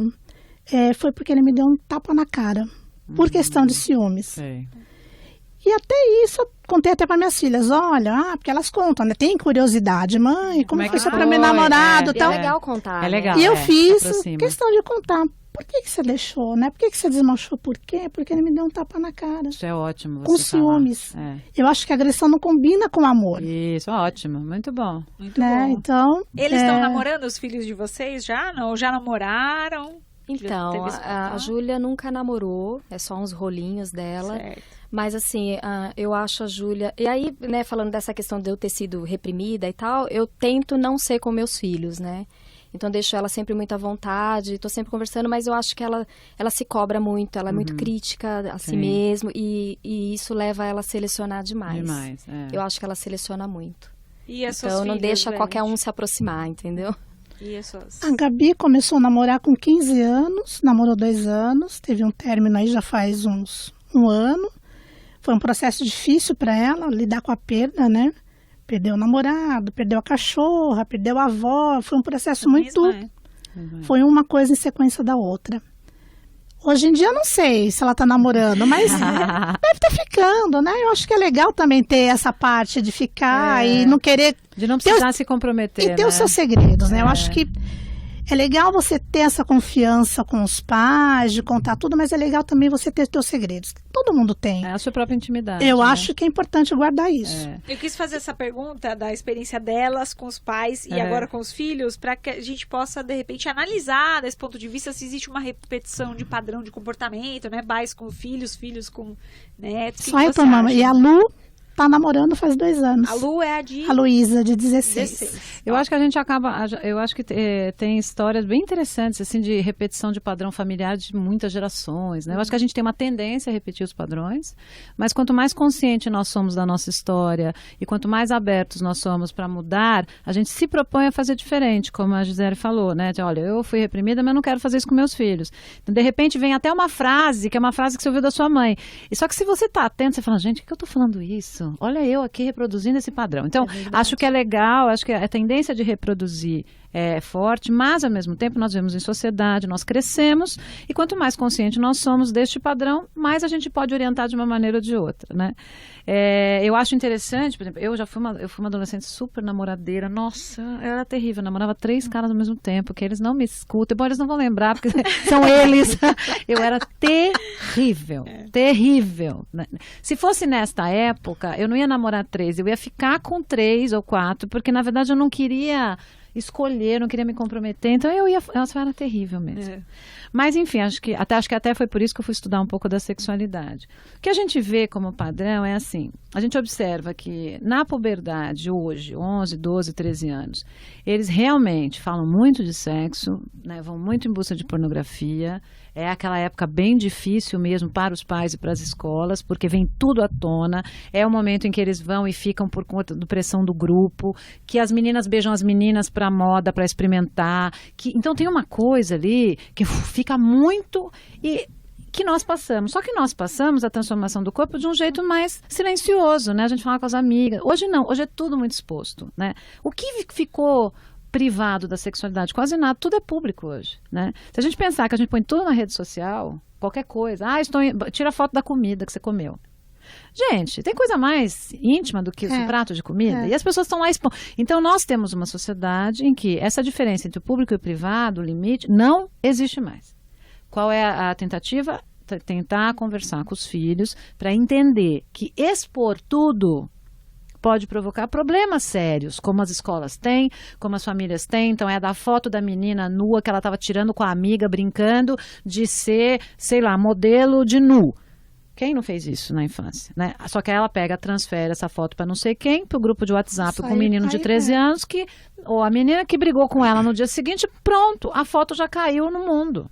foi porque ele me deu um tapa na cara, por questão de ciúmes. Sei. E até isso, eu contei até para minhas filhas, olha, porque elas contam, né? Tem curiosidade, mãe, como foi seu primeiro namorado e tal. É legal contar. É legal. E eu fiz questão de contar. Por que você deixou, né? Por que você desmanchou? Por quê? Porque ele me deu um tapa na cara. Isso é ótimo. Com ciúmes. Eu acho que a agressão não combina com o amor. Isso, ótimo. Muito bom. Muito bom. Então, eles estão namorando, os filhos de vocês já? Não? Ou já namoraram? Então, a Júlia nunca namorou, é só uns rolinhos dela. Certo. Mas assim, eu acho a Júlia... E aí, né, falando dessa questão de eu ter sido reprimida e tal, eu tento não ser com meus filhos, né? Então, deixo ela sempre muito à vontade, estou sempre conversando, mas eu acho que ela se cobra muito, ela é muito crítica a si mesma, e isso leva ela a selecionar demais. Eu acho que ela seleciona muito. E as então, suas não filhas, deixa qualquer um se aproximar, entendeu? E as suas... A Gabi começou a namorar com 15 anos, namorou 2 anos, teve um término aí já faz um ano. Foi um processo difícil para ela, lidar com a perda, né? Perdeu o namorado, perdeu a cachorra, perdeu a avó. Foi um processo muito... Foi uma coisa em sequência da outra. Hoje em dia eu não sei se ela tá namorando, mas deve estar ficando, né? Eu acho que é legal também ter essa parte de ficar e não querer... De não precisar se comprometer, e ter os seus segredos, né? Eu acho que é legal você ter essa confiança com os pais, de contar tudo, mas é legal também você ter os seus segredos. Todo mundo tem. É a sua própria intimidade. Eu acho que é importante guardar isso. Eu quis fazer essa pergunta da experiência delas com os pais e agora com os filhos, para que a gente possa, de repente, analisar desse ponto de vista se existe uma repetição de padrão de comportamento, né? Pais com filhos, filhos com netos. Só retomando. E a Lu tá namorando faz 2 anos. A Lu é a Luísa, de 16. Eu acho que a gente eu acho que tem histórias bem interessantes, assim, de repetição de padrão familiar de muitas gerações, né? Eu acho que a gente tem uma tendência a repetir os padrões, mas quanto mais consciente nós somos da nossa história e quanto mais abertos nós somos para mudar, a gente se propõe a fazer diferente, como a Gisele falou, né? De, olha, eu fui reprimida, mas não quero fazer isso com meus filhos. Então, de repente, vem até uma frase, que é uma frase que você ouviu da sua mãe. E só que se você tá atento, você fala, gente, por que eu tô falando isso? Olha eu aqui reproduzindo esse padrão. Então, acho que é legal, acho que a tendência de reproduzir é forte, mas ao mesmo tempo nós vivemos em sociedade, nós crescemos e quanto mais consciente nós somos deste padrão, mais a gente pode orientar de uma maneira ou de outra, né? Eu acho interessante, por exemplo, eu fui uma adolescente super namoradeira, nossa, eu era terrível, eu namorava 3 caras ao mesmo tempo, que eles não me escutam, bom, eles não vão lembrar, porque são eles, eu era terrível, terrível. Se fosse nesta época, eu não ia namorar 3, eu ia ficar com 3 ou 4, porque na verdade eu não queria escolher, não queria me comprometer, então eu era terrível mesmo. Mas enfim, acho que até foi por isso que eu fui estudar um pouco da sexualidade. O que a gente vê como padrão é assim, a gente observa que na puberdade hoje, 11, 12, 13 anos, eles realmente falam muito de sexo, né, vão muito em busca de pornografia, é aquela época bem difícil mesmo para os pais e para as escolas, porque vem tudo à tona, é o momento em que eles vão e ficam por conta da pressão do grupo, que as meninas beijam as meninas para moda, para experimentar, então tem uma coisa ali que fica muito e que nós passamos. Só que nós passamos a transformação do corpo de um jeito mais silencioso, né? A gente fala com as amigas. Hoje não, hoje é tudo muito exposto, né? O que ficou privado da sexualidade? Quase nada, tudo é público hoje, né? Se a gente pensar que a gente põe tudo na rede social, qualquer coisa, tira foto da comida que você comeu. Gente, tem coisa mais íntima do que o prato de comida? E as pessoas estão lá expondo. Então, nós temos uma sociedade em que essa diferença entre o público e o privado, o limite, não existe mais. Qual é a tentativa? Tentar conversar com os filhos para entender que expor tudo pode provocar problemas sérios, como as escolas têm, como as famílias têm. Então, é da foto da menina nua que ela estava tirando com a amiga, brincando de ser, sei lá, modelo de nu. Quem não fez isso na infância, né? Só que aí ela transfere essa foto para não sei quem, para o grupo de WhatsApp com um menino de 13 anos, ou a menina que brigou com ela no dia seguinte, pronto, a foto já caiu no mundo.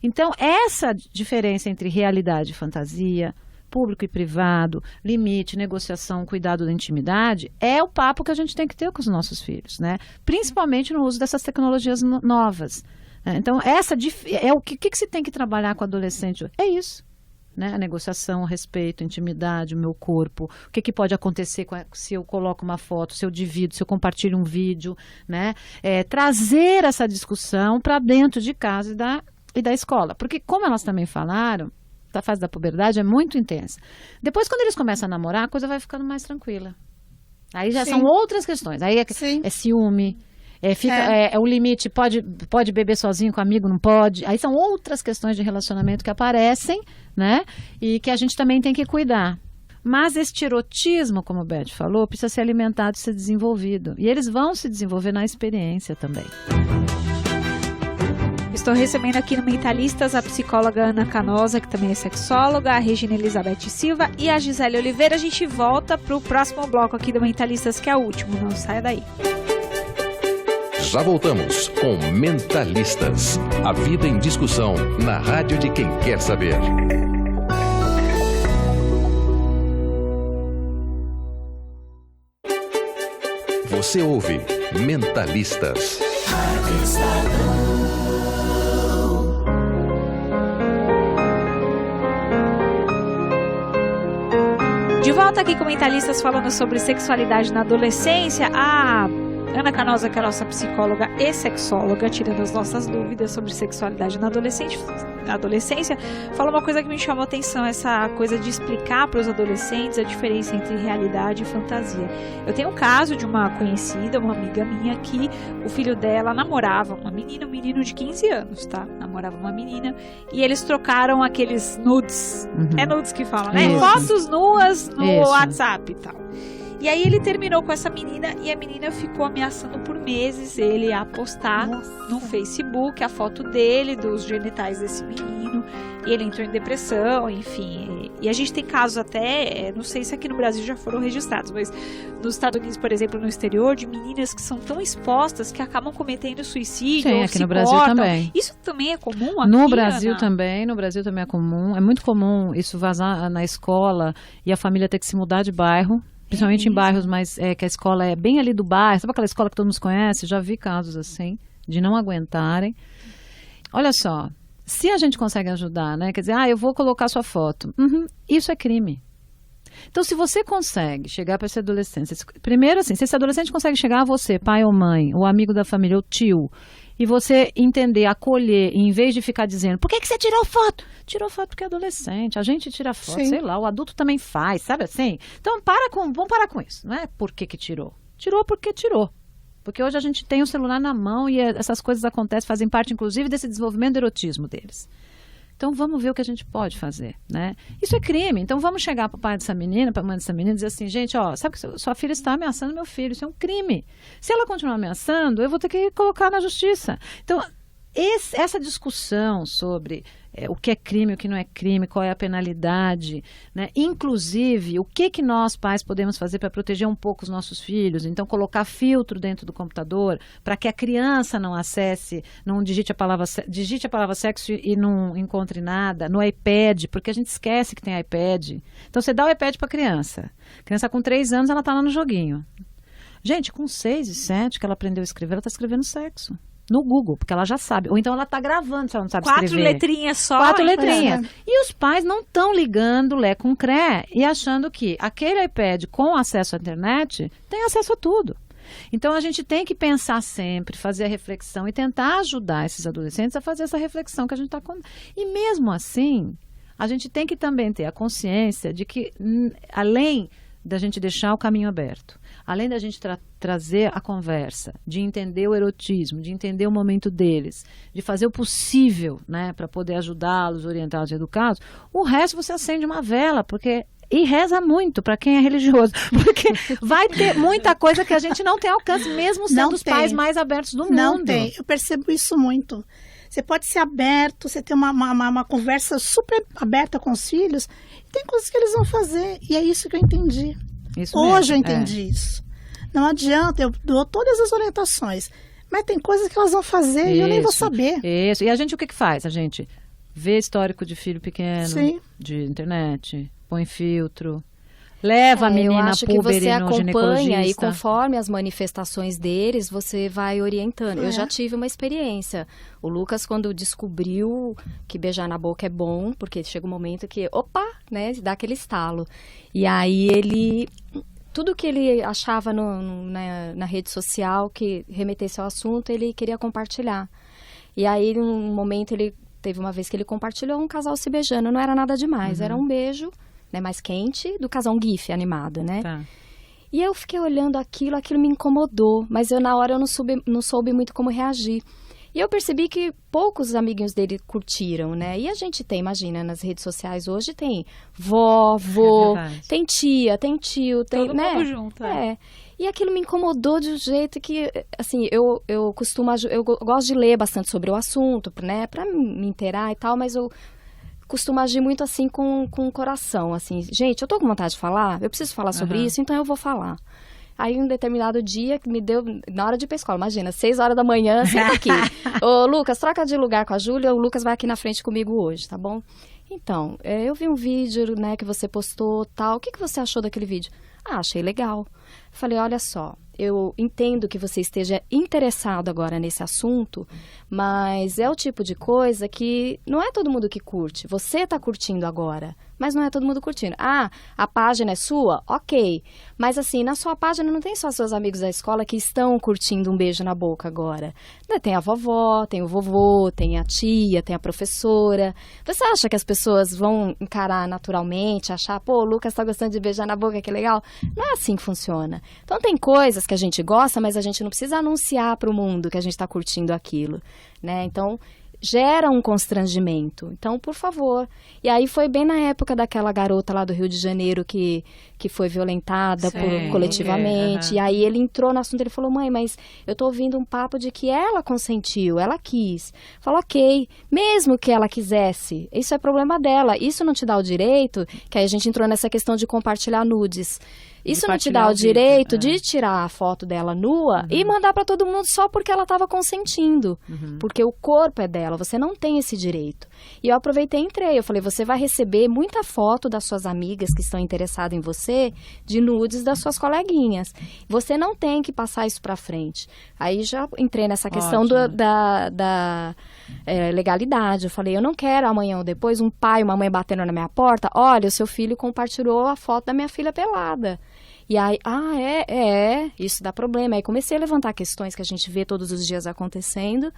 Então, essa diferença entre realidade e fantasia, público e privado, limite, negociação, cuidado da intimidade, é o papo que a gente tem que ter com os nossos filhos, né? Principalmente no uso dessas tecnologias novas. Então, o que se tem que trabalhar com o adolescente? É isso. Né? A negociação, o respeito, a intimidade, o meu corpo, o que pode acontecer se eu coloco uma foto, se eu divido, se eu compartilho um vídeo, né? Trazer essa discussão para dentro de casa e da escola, porque como elas também falaram, a fase da puberdade é muito intensa. Depois, quando eles começam a namorar, a coisa vai ficando mais tranquila. Aí já são outras questões, aí é ciúme, o limite, pode beber sozinho com amigo, não pode. Aí são outras questões de relacionamento que aparecem, né? E que a gente também tem que cuidar. Mas esse erotismo, como o Beth falou, precisa ser alimentado e ser desenvolvido. E eles vão se desenvolver na experiência também. estou recebendo aqui no Mentalistas a psicóloga Ana Canosa, que também é sexóloga, a Regina Elizabeth Silva e a Gisele Oliveira. A gente volta para o próximo bloco aqui do Mentalistas, que é o último. Não saia daí. Já voltamos com Mentalistas. A vida em discussão na rádio de quem quer saber. Você ouve Mentalistas. De volta aqui com Mentalistas, falando sobre sexualidade na adolescência. A Ana Canosa, que é a nossa psicóloga e sexóloga, tirando as nossas dúvidas sobre sexualidade na adolescência, falou uma coisa que me chamou a atenção, essa coisa de explicar para os adolescentes a diferença entre realidade e fantasia. Eu tenho um caso de uma conhecida, uma amiga minha, que o filho dela namorava uma menina, um menino de 15 anos, tá? Namorava uma menina, e eles trocaram aqueles nudes, é nudes que falam, né? Isso. Fotos nuas no Isso. WhatsApp e tal. E aí ele terminou com essa menina e a menina ficou ameaçando por meses ele a postar no Facebook a foto dele, dos genitais desse menino. E ele entrou em depressão, enfim. E a gente tem casos até, não sei se aqui no Brasil já foram registrados, mas nos Estados Unidos, por exemplo, no exterior, de meninas que são tão expostas que acabam cometendo suicídio. Sim, ou aqui se no Brasil cortam. também. Isso também é comum aqui, No Brasil Ana? também, no Brasil também é comum. É muito comum isso vazar na escola e a família ter que se mudar de bairro. Principalmente em bairros mais, que a escola é bem ali do bairro. Sabe aquela escola que todo mundo conhece? Já vi casos assim, de não aguentarem. Olha só, se a gente consegue ajudar, né? Quer dizer, eu vou colocar sua foto. Isso é crime. Então, se você consegue chegar para esse adolescente, primeiro assim, se esse adolescente consegue chegar a você, pai ou mãe, ou amigo da família, ou tio, e você entender, acolher, em vez de ficar dizendo, por que você tirou foto? Tirou foto porque é adolescente, a gente tira foto, sei lá, o adulto também faz, sabe assim? Então, vamos parar com isso, não é por que tirou? Tirou porque tirou. Porque hoje a gente tem o celular na mão e essas coisas acontecem, fazem parte, inclusive, desse desenvolvimento do erotismo deles. Então, vamos ver o que a gente pode fazer, né? Isso é crime. Então, vamos chegar para o pai dessa menina, para a mãe dessa menina e dizer assim, gente, sabe que sua filha está ameaçando meu filho, isso é um crime. Se ela continuar ameaçando, eu vou ter que colocar na justiça. Então, essa discussão sobre o que é crime, o que não é crime, qual é a penalidade, né? Inclusive, o que nós pais podemos fazer para proteger um pouco os nossos filhos, então colocar filtro dentro do computador para que a criança não acesse, não digite a palavra sexo e não encontre nada, no iPad, porque a gente esquece que tem iPad. Então você dá o iPad para a criança com 3 anos ela está lá no joguinho. Gente, com 6 e 7 que ela aprendeu a escrever, ela está escrevendo sexo. No Google, porque ela já sabe. Ou então ela está gravando, se ela não sabe escrever. 4 letrinhas só. 4 letrinhas. E os pais não estão ligando Lé com Cré e achando que aquele iPad com acesso à internet tem acesso a tudo. Então a gente tem que pensar sempre, fazer a reflexão e tentar ajudar esses adolescentes a fazer essa reflexão que a gente está com. E mesmo assim, a gente tem que também ter a consciência de que, além da gente deixar o caminho aberto, além da gente trazer a conversa, de entender o erotismo, de entender o momento deles, de fazer o possível, né, para poder ajudá-los, orientá-los e educá-los, o resto você acende uma vela, e reza muito para quem é religioso, porque vai ter muita coisa que a gente não tem alcance, mesmo sendo os pais mais abertos do mundo. Não tem, eu percebo isso muito. Você pode ser aberto, você ter uma conversa super aberta com os filhos, tem coisas que eles vão fazer, e é isso que eu entendi. Hoje eu entendi isso. Não adianta, eu dou todas as orientações, mas tem coisas que elas vão fazer e eu nem vou saber. Isso, e a gente o que faz? A gente vê histórico de filho pequeno, Sim. de internet, põe filtro, leva a menina eu acho que você no acompanha e ginecologista. conforme as manifestações deles, você vai orientando. Eu já tive uma experiência. O Lucas, quando descobriu que beijar na boca é bom, porque chega um momento que, né, dá aquele estalo. E aí tudo que ele achava na rede social que remetesse ao assunto, ele queria compartilhar. E aí, num momento, teve uma vez que ele compartilhou um casal se beijando. Não era nada demais, era um beijo, né, mais quente, do casal, um gif animado, né? Tá. E eu fiquei olhando aquilo me incomodou, mas na hora eu não soube muito como reagir. E eu percebi que poucos amiguinhos dele curtiram, né? E a gente tem, imagina, nas redes sociais hoje tem vó, vô, tem tia, tem tio, tem, todo né? mundo junto. E aquilo me incomodou de um jeito que, assim, eu gosto de ler bastante sobre o assunto, né? Pra me inteirar e tal, mas eu costumo agir muito assim com o coração, assim. Gente, eu tô com vontade de falar, eu preciso falar sobre isso, então eu vou falar. Aí, um determinado dia, que me deu, na hora de ir pra escola, imagina, 6 horas da manhã, senta aqui. Ô, Lucas, troca de lugar com a Júlia, o Lucas vai aqui na frente comigo hoje, tá bom? Então, eu vi um vídeo, né, que você postou, tal, o que você achou daquele vídeo? Ah, achei legal. Falei, olha só, eu entendo que você esteja interessado agora nesse assunto, mas é o tipo de coisa que não é todo mundo que curte. Você está curtindo agora, mas não é todo mundo curtindo. Ah, a página é sua? Ok. Mas assim, na sua página não tem só seus amigos da escola que estão curtindo um beijo na boca agora. Tem a vovó, tem o vovô, tem a tia, tem a professora. Você acha que as pessoas vão encarar naturalmente, achar, pô, o Lucas está gostando de beijar na boca, que legal? Não é assim que funciona. Então tem coisas que a gente gosta, mas a gente não precisa anunciar para o mundo que a gente está curtindo aquilo, né? Então gera um constrangimento. Então, por favor. E aí foi bem na época daquela garota lá do Rio de Janeiro que foi violentada coletivamente. E aí ele entrou no assunto, ele falou, mãe, mas eu tô ouvindo um papo de que ela consentiu, ela quis. Falou, ok, mesmo que ela quisesse, isso é problema dela. Isso não te dá o direito, que aí a gente entrou nessa questão de compartilhar nudes. Isso não te dá o direito de tirar a foto dela nua e mandar para todo mundo só porque ela estava consentindo. Porque o corpo é dela, você não tem esse direito. E eu aproveitei e entrei. Eu falei, você vai receber muita foto das suas amigas que estão interessadas em você, de nudes das suas coleguinhas. Você não tem que passar isso para frente. Aí já entrei nessa questão da legalidade. Eu falei, eu não quero amanhã ou depois um pai e uma mãe batendo na minha porta. Olha, o seu filho compartilhou a foto da minha filha pelada. E aí, isso dá problema. Aí comecei a levantar questões que a gente vê todos os dias acontecendo,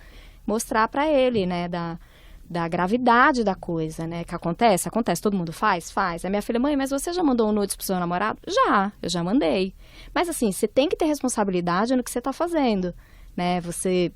mostrar para ele, né, da gravidade da coisa, né, que acontece, todo mundo faz. Aí minha filha, mãe, mas você já mandou um nudes pro seu namorado? Eu já mandei. Mas assim, você tem que ter responsabilidade no que você tá fazendo, né, você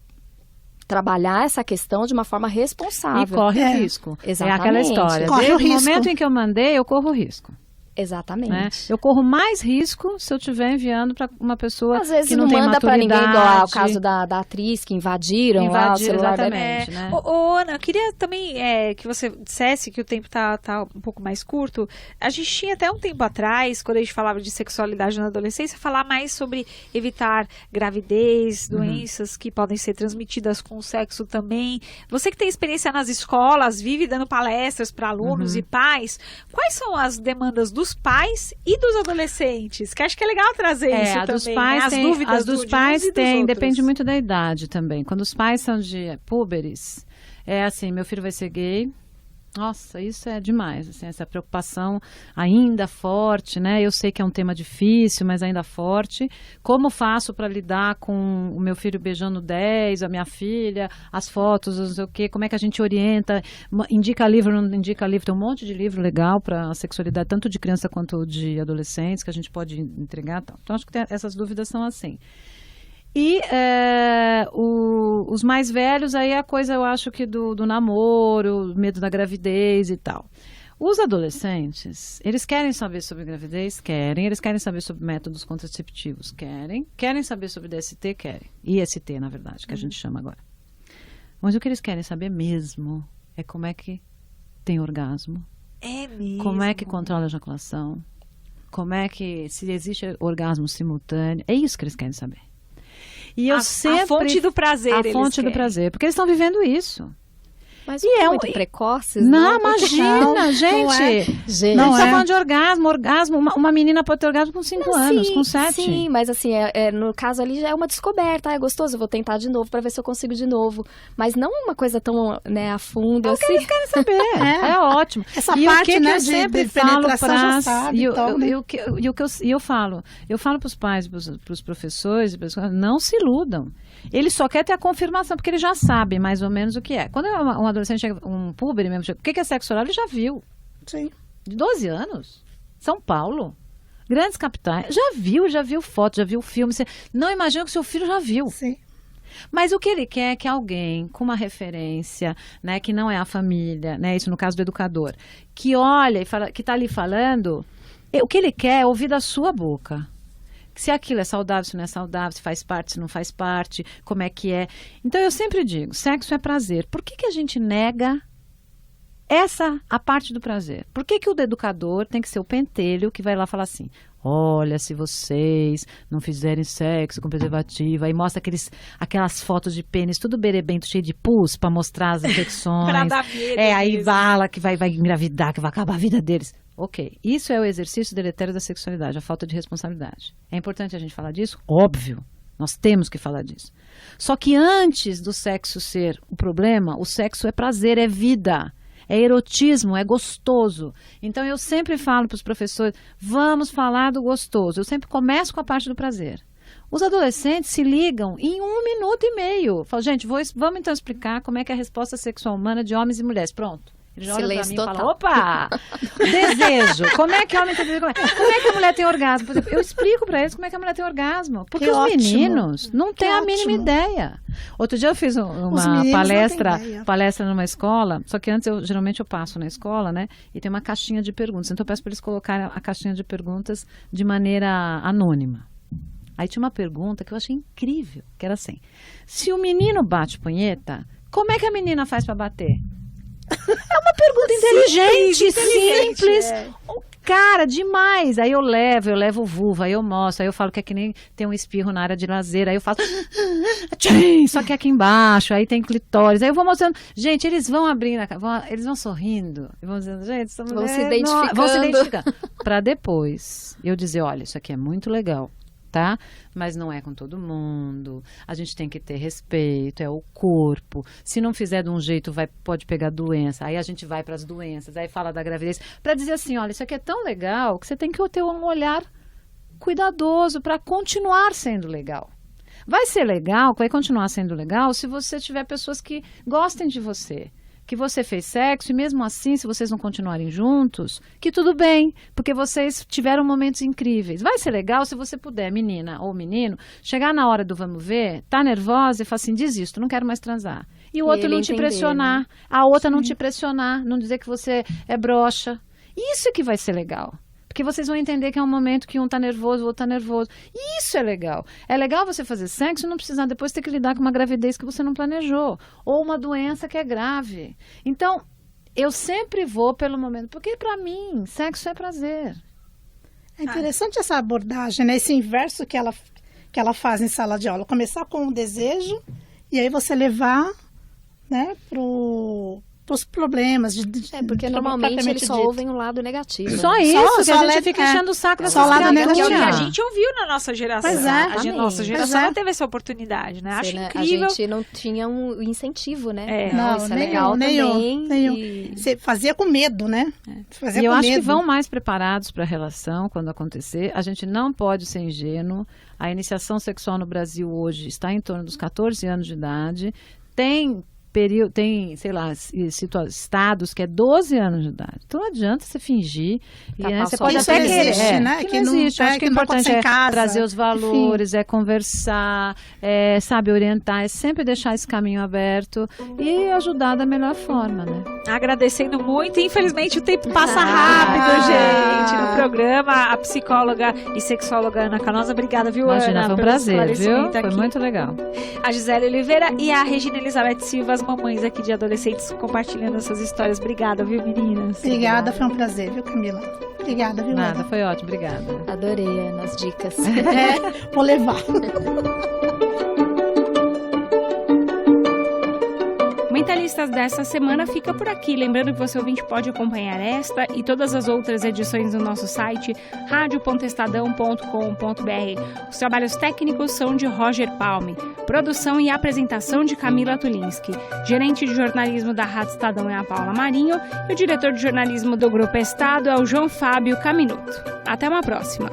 trabalhar essa questão de uma forma responsável. E corre risco. Exatamente. É aquela história. Desde o momento em que eu mandei, eu corro risco. Exatamente. Né? Eu corro mais risco se eu estiver enviando para uma pessoa às vezes que não tem manda maturidade. Para ninguém, igual o caso da atriz que invadiram lá o celular. Exatamente, né? Ana, eu queria também que você dissesse que o tempo tá um pouco mais curto. A gente tinha até um tempo atrás, quando a gente falava de sexualidade na adolescência, falar mais sobre evitar gravidez, doenças que podem ser transmitidas com o sexo também. Você que tem experiência nas escolas, vive dando palestras para alunos e pais, quais são as demandas dos pais e dos adolescentes? Que acho que é legal trazer isso também. Dos pais né? As dúvidas as dos pais depende muito da idade também. Quando os pais são de púberes, é assim, meu filho vai ser gay. Nossa, isso é demais, assim, essa preocupação ainda forte, né? Eu sei que é um tema difícil, mas ainda forte. Como faço para lidar com o meu filho beijando 10, a minha filha, as fotos, não sei o quê, como é que a gente orienta, indica livro, não indica livro, tem um monte de livro legal para a sexualidade, tanto de criança quanto de adolescentes, que a gente pode entregar. Tal. Então, acho que essas dúvidas são assim. E os mais velhos, aí a coisa, eu acho que do namoro, medo da gravidez e tal. Os adolescentes, eles querem saber sobre gravidez? Querem. Eles querem saber sobre métodos contraceptivos? Querem. Querem saber sobre DST? Querem. IST, na verdade, que a gente chama agora. Mas o que eles querem saber mesmo é como é que tem orgasmo. É mesmo. Como é que controla a ejaculação. Como é que, se existe orgasmo simultâneo. É isso que eles querem saber. E eu sempre... A fonte do prazer. A fonte do prazer, porque eles estão vivendo isso. Mas é muito precoces, não, imagina, gente. Não está falando de orgasmo. Uma menina pode ter orgasmo com 5 anos, com 7. Sim, mas assim, no caso ali já é uma descoberta. É gostoso, eu vou tentar de novo para ver se eu consigo de novo. Mas não uma coisa tão, né, a fundo assim. Eles querem saber. É ótimo. Essa e parte, o que, né, que eu sempre falo para eu falo para os pais, para os professores, não se iludam. Ele só quer ter a confirmação, porque ele já sabe mais ou menos o que é. Quando um adolescente chega, um púber mesmo, o que é sexo oral, ele já viu. Sim. De 12 anos. São Paulo. Grandes capitais. Já viu foto, já viu filme. Você não imagina que o seu filho já viu. Sim. Mas o que ele quer é que alguém com uma referência, né, que não é a família, né, isso no caso do educador, que olha e fala, que está ali falando, o que ele quer é ouvir da sua boca. Se aquilo é saudável, se não é saudável, se faz parte, se não faz parte, como é que é. Então eu sempre digo, sexo é prazer. Por que a gente nega a parte do prazer? Por que o educador tem que ser o pentelho que vai lá falar assim, olha, se vocês não fizerem sexo com preservativo, aí mostra aquelas fotos de pênis tudo berebento, cheio de pus, para mostrar as infecções. Pra dar medo aí mesmo. fala que vai engravidar, que vai acabar a vida deles. Ok, isso é o exercício deletério da sexualidade, a falta de responsabilidade. É importante a gente falar disso? Óbvio, nós temos que falar disso. Só que antes do sexo ser o problema, o sexo é prazer, é vida. É erotismo, é gostoso. Então eu sempre falo para os professores, vamos falar do gostoso. Eu sempre começo com a parte do prazer. Os adolescentes se ligam em 1 minuto e meio. Falo, gente, vamos então explicar como é que é a resposta sexual humana de homens e mulheres. Pronto. Eles olham pra mim e falam, opa, desejo. Como é que o homem tem desejo? Como é que a mulher tem orgasmo? Por exemplo, eu explico pra eles como é que a mulher tem orgasmo. Porque os meninos não têm a mínima ideia. Outro dia eu fiz uma palestra numa escola, só que antes geralmente eu passo na escola, né? E tem uma caixinha de perguntas. Então eu peço para eles colocarem a caixinha de perguntas de maneira anônima. Aí tinha uma pergunta que eu achei incrível, que era assim, se o menino bate punheta, como é que a menina faz para bater? É uma pergunta inteligente, simples. Cara, demais. Aí eu levo o vulva, aí eu mostro, aí eu falo que é que nem tem um espirro na área de lazer, aí eu faço só que aqui embaixo, aí tem clitóris, aí eu vou mostrando. Gente, eles vão abrindo, eles vão sorrindo, e vão dizendo, gente, essa mulher, vão se identificando. Pra depois eu dizer, olha, isso aqui é muito legal. Tá? Mas não é com todo mundo. A gente tem que ter respeito, é o corpo. Se não fizer de um jeito, pode pegar doença. Aí a gente vai para as doenças, aí fala da gravidez. Para dizer assim, olha, isso aqui é tão legal que você tem que ter um olhar cuidadoso para continuar sendo legal. Vai ser legal, vai continuar sendo legal se você tiver pessoas que gostem de você. Que você fez sexo e mesmo assim, se vocês não continuarem juntos, que tudo bem, porque vocês tiveram momentos incríveis. Vai ser legal se você puder, menina ou menino, chegar na hora do vamos ver, tá nervosa e falar assim, desisto, não quero mais transar. E o outro não te pressionar, né? A outra não te pressionar, não dizer que você é broxa. Isso é que vai ser legal. Porque vocês vão entender que é um momento que um tá nervoso, o outro tá nervoso. Isso é legal. É legal você fazer sexo e não precisar depois ter que lidar com uma gravidez que você não planejou. Ou uma doença que é grave. Então, eu sempre vou pelo momento. Porque para mim, sexo é prazer. É interessante essa abordagem, né? Esse inverso que ela faz em sala de aula. Começar com um desejo e aí você levar, né, os problemas. Porque normalmente eles só ouvem o lado negativo. Só isso, que a gente fica enchendo o saco dessa lado negativo. Que a gente ouviu na nossa geração. Pois é. Nossa geração não teve essa oportunidade, né? Acho incrível. A gente não tinha um incentivo, né? Não, isso é legal também. Você fazia com medo, né? E eu acho que vão mais preparados para a relação quando acontecer. A gente não pode ser ingênuo. A iniciação sexual no Brasil hoje está em torno dos 14 anos de idade. Tem, sei lá, estados que é 12 anos de idade. Então não adianta você fingir. Você pode isso até não querer. Existe, né? Que não existe. Acho que o importante é trazer os valores, enfim. É conversar, sabe, orientar, é sempre deixar esse caminho aberto e ajudar da melhor forma, né? Agradecendo muito. Infelizmente o tempo passa rápido, gente. No programa, a psicóloga e sexóloga Ana Canosa. Obrigada, viu, Imagina, Ana? Foi um prazer, viu? Aqui. Foi muito legal. A Gisele Oliveira e a Regina Elizabeth Silva, as mamães aqui de adolescentes, compartilhando essas histórias. Obrigada, viu, meninas? Obrigada, foi um prazer, viu, Camila? Obrigada, viu? Nada, foi ótimo, obrigada. Adorei, Ana, as dicas. Vou levar. Mentalistas dessa semana fica por aqui. Lembrando que você, ouvinte, pode acompanhar esta e todas as outras edições no nosso site radio.estadão.com.br. Os trabalhos técnicos são de Roger Palme. Produção e apresentação de Camila Tulinski. Gerente de jornalismo da Rádio Estadão é a Paula Marinho e o diretor de jornalismo do Grupo Estado é o João Fábio Caminuto. Até uma próxima.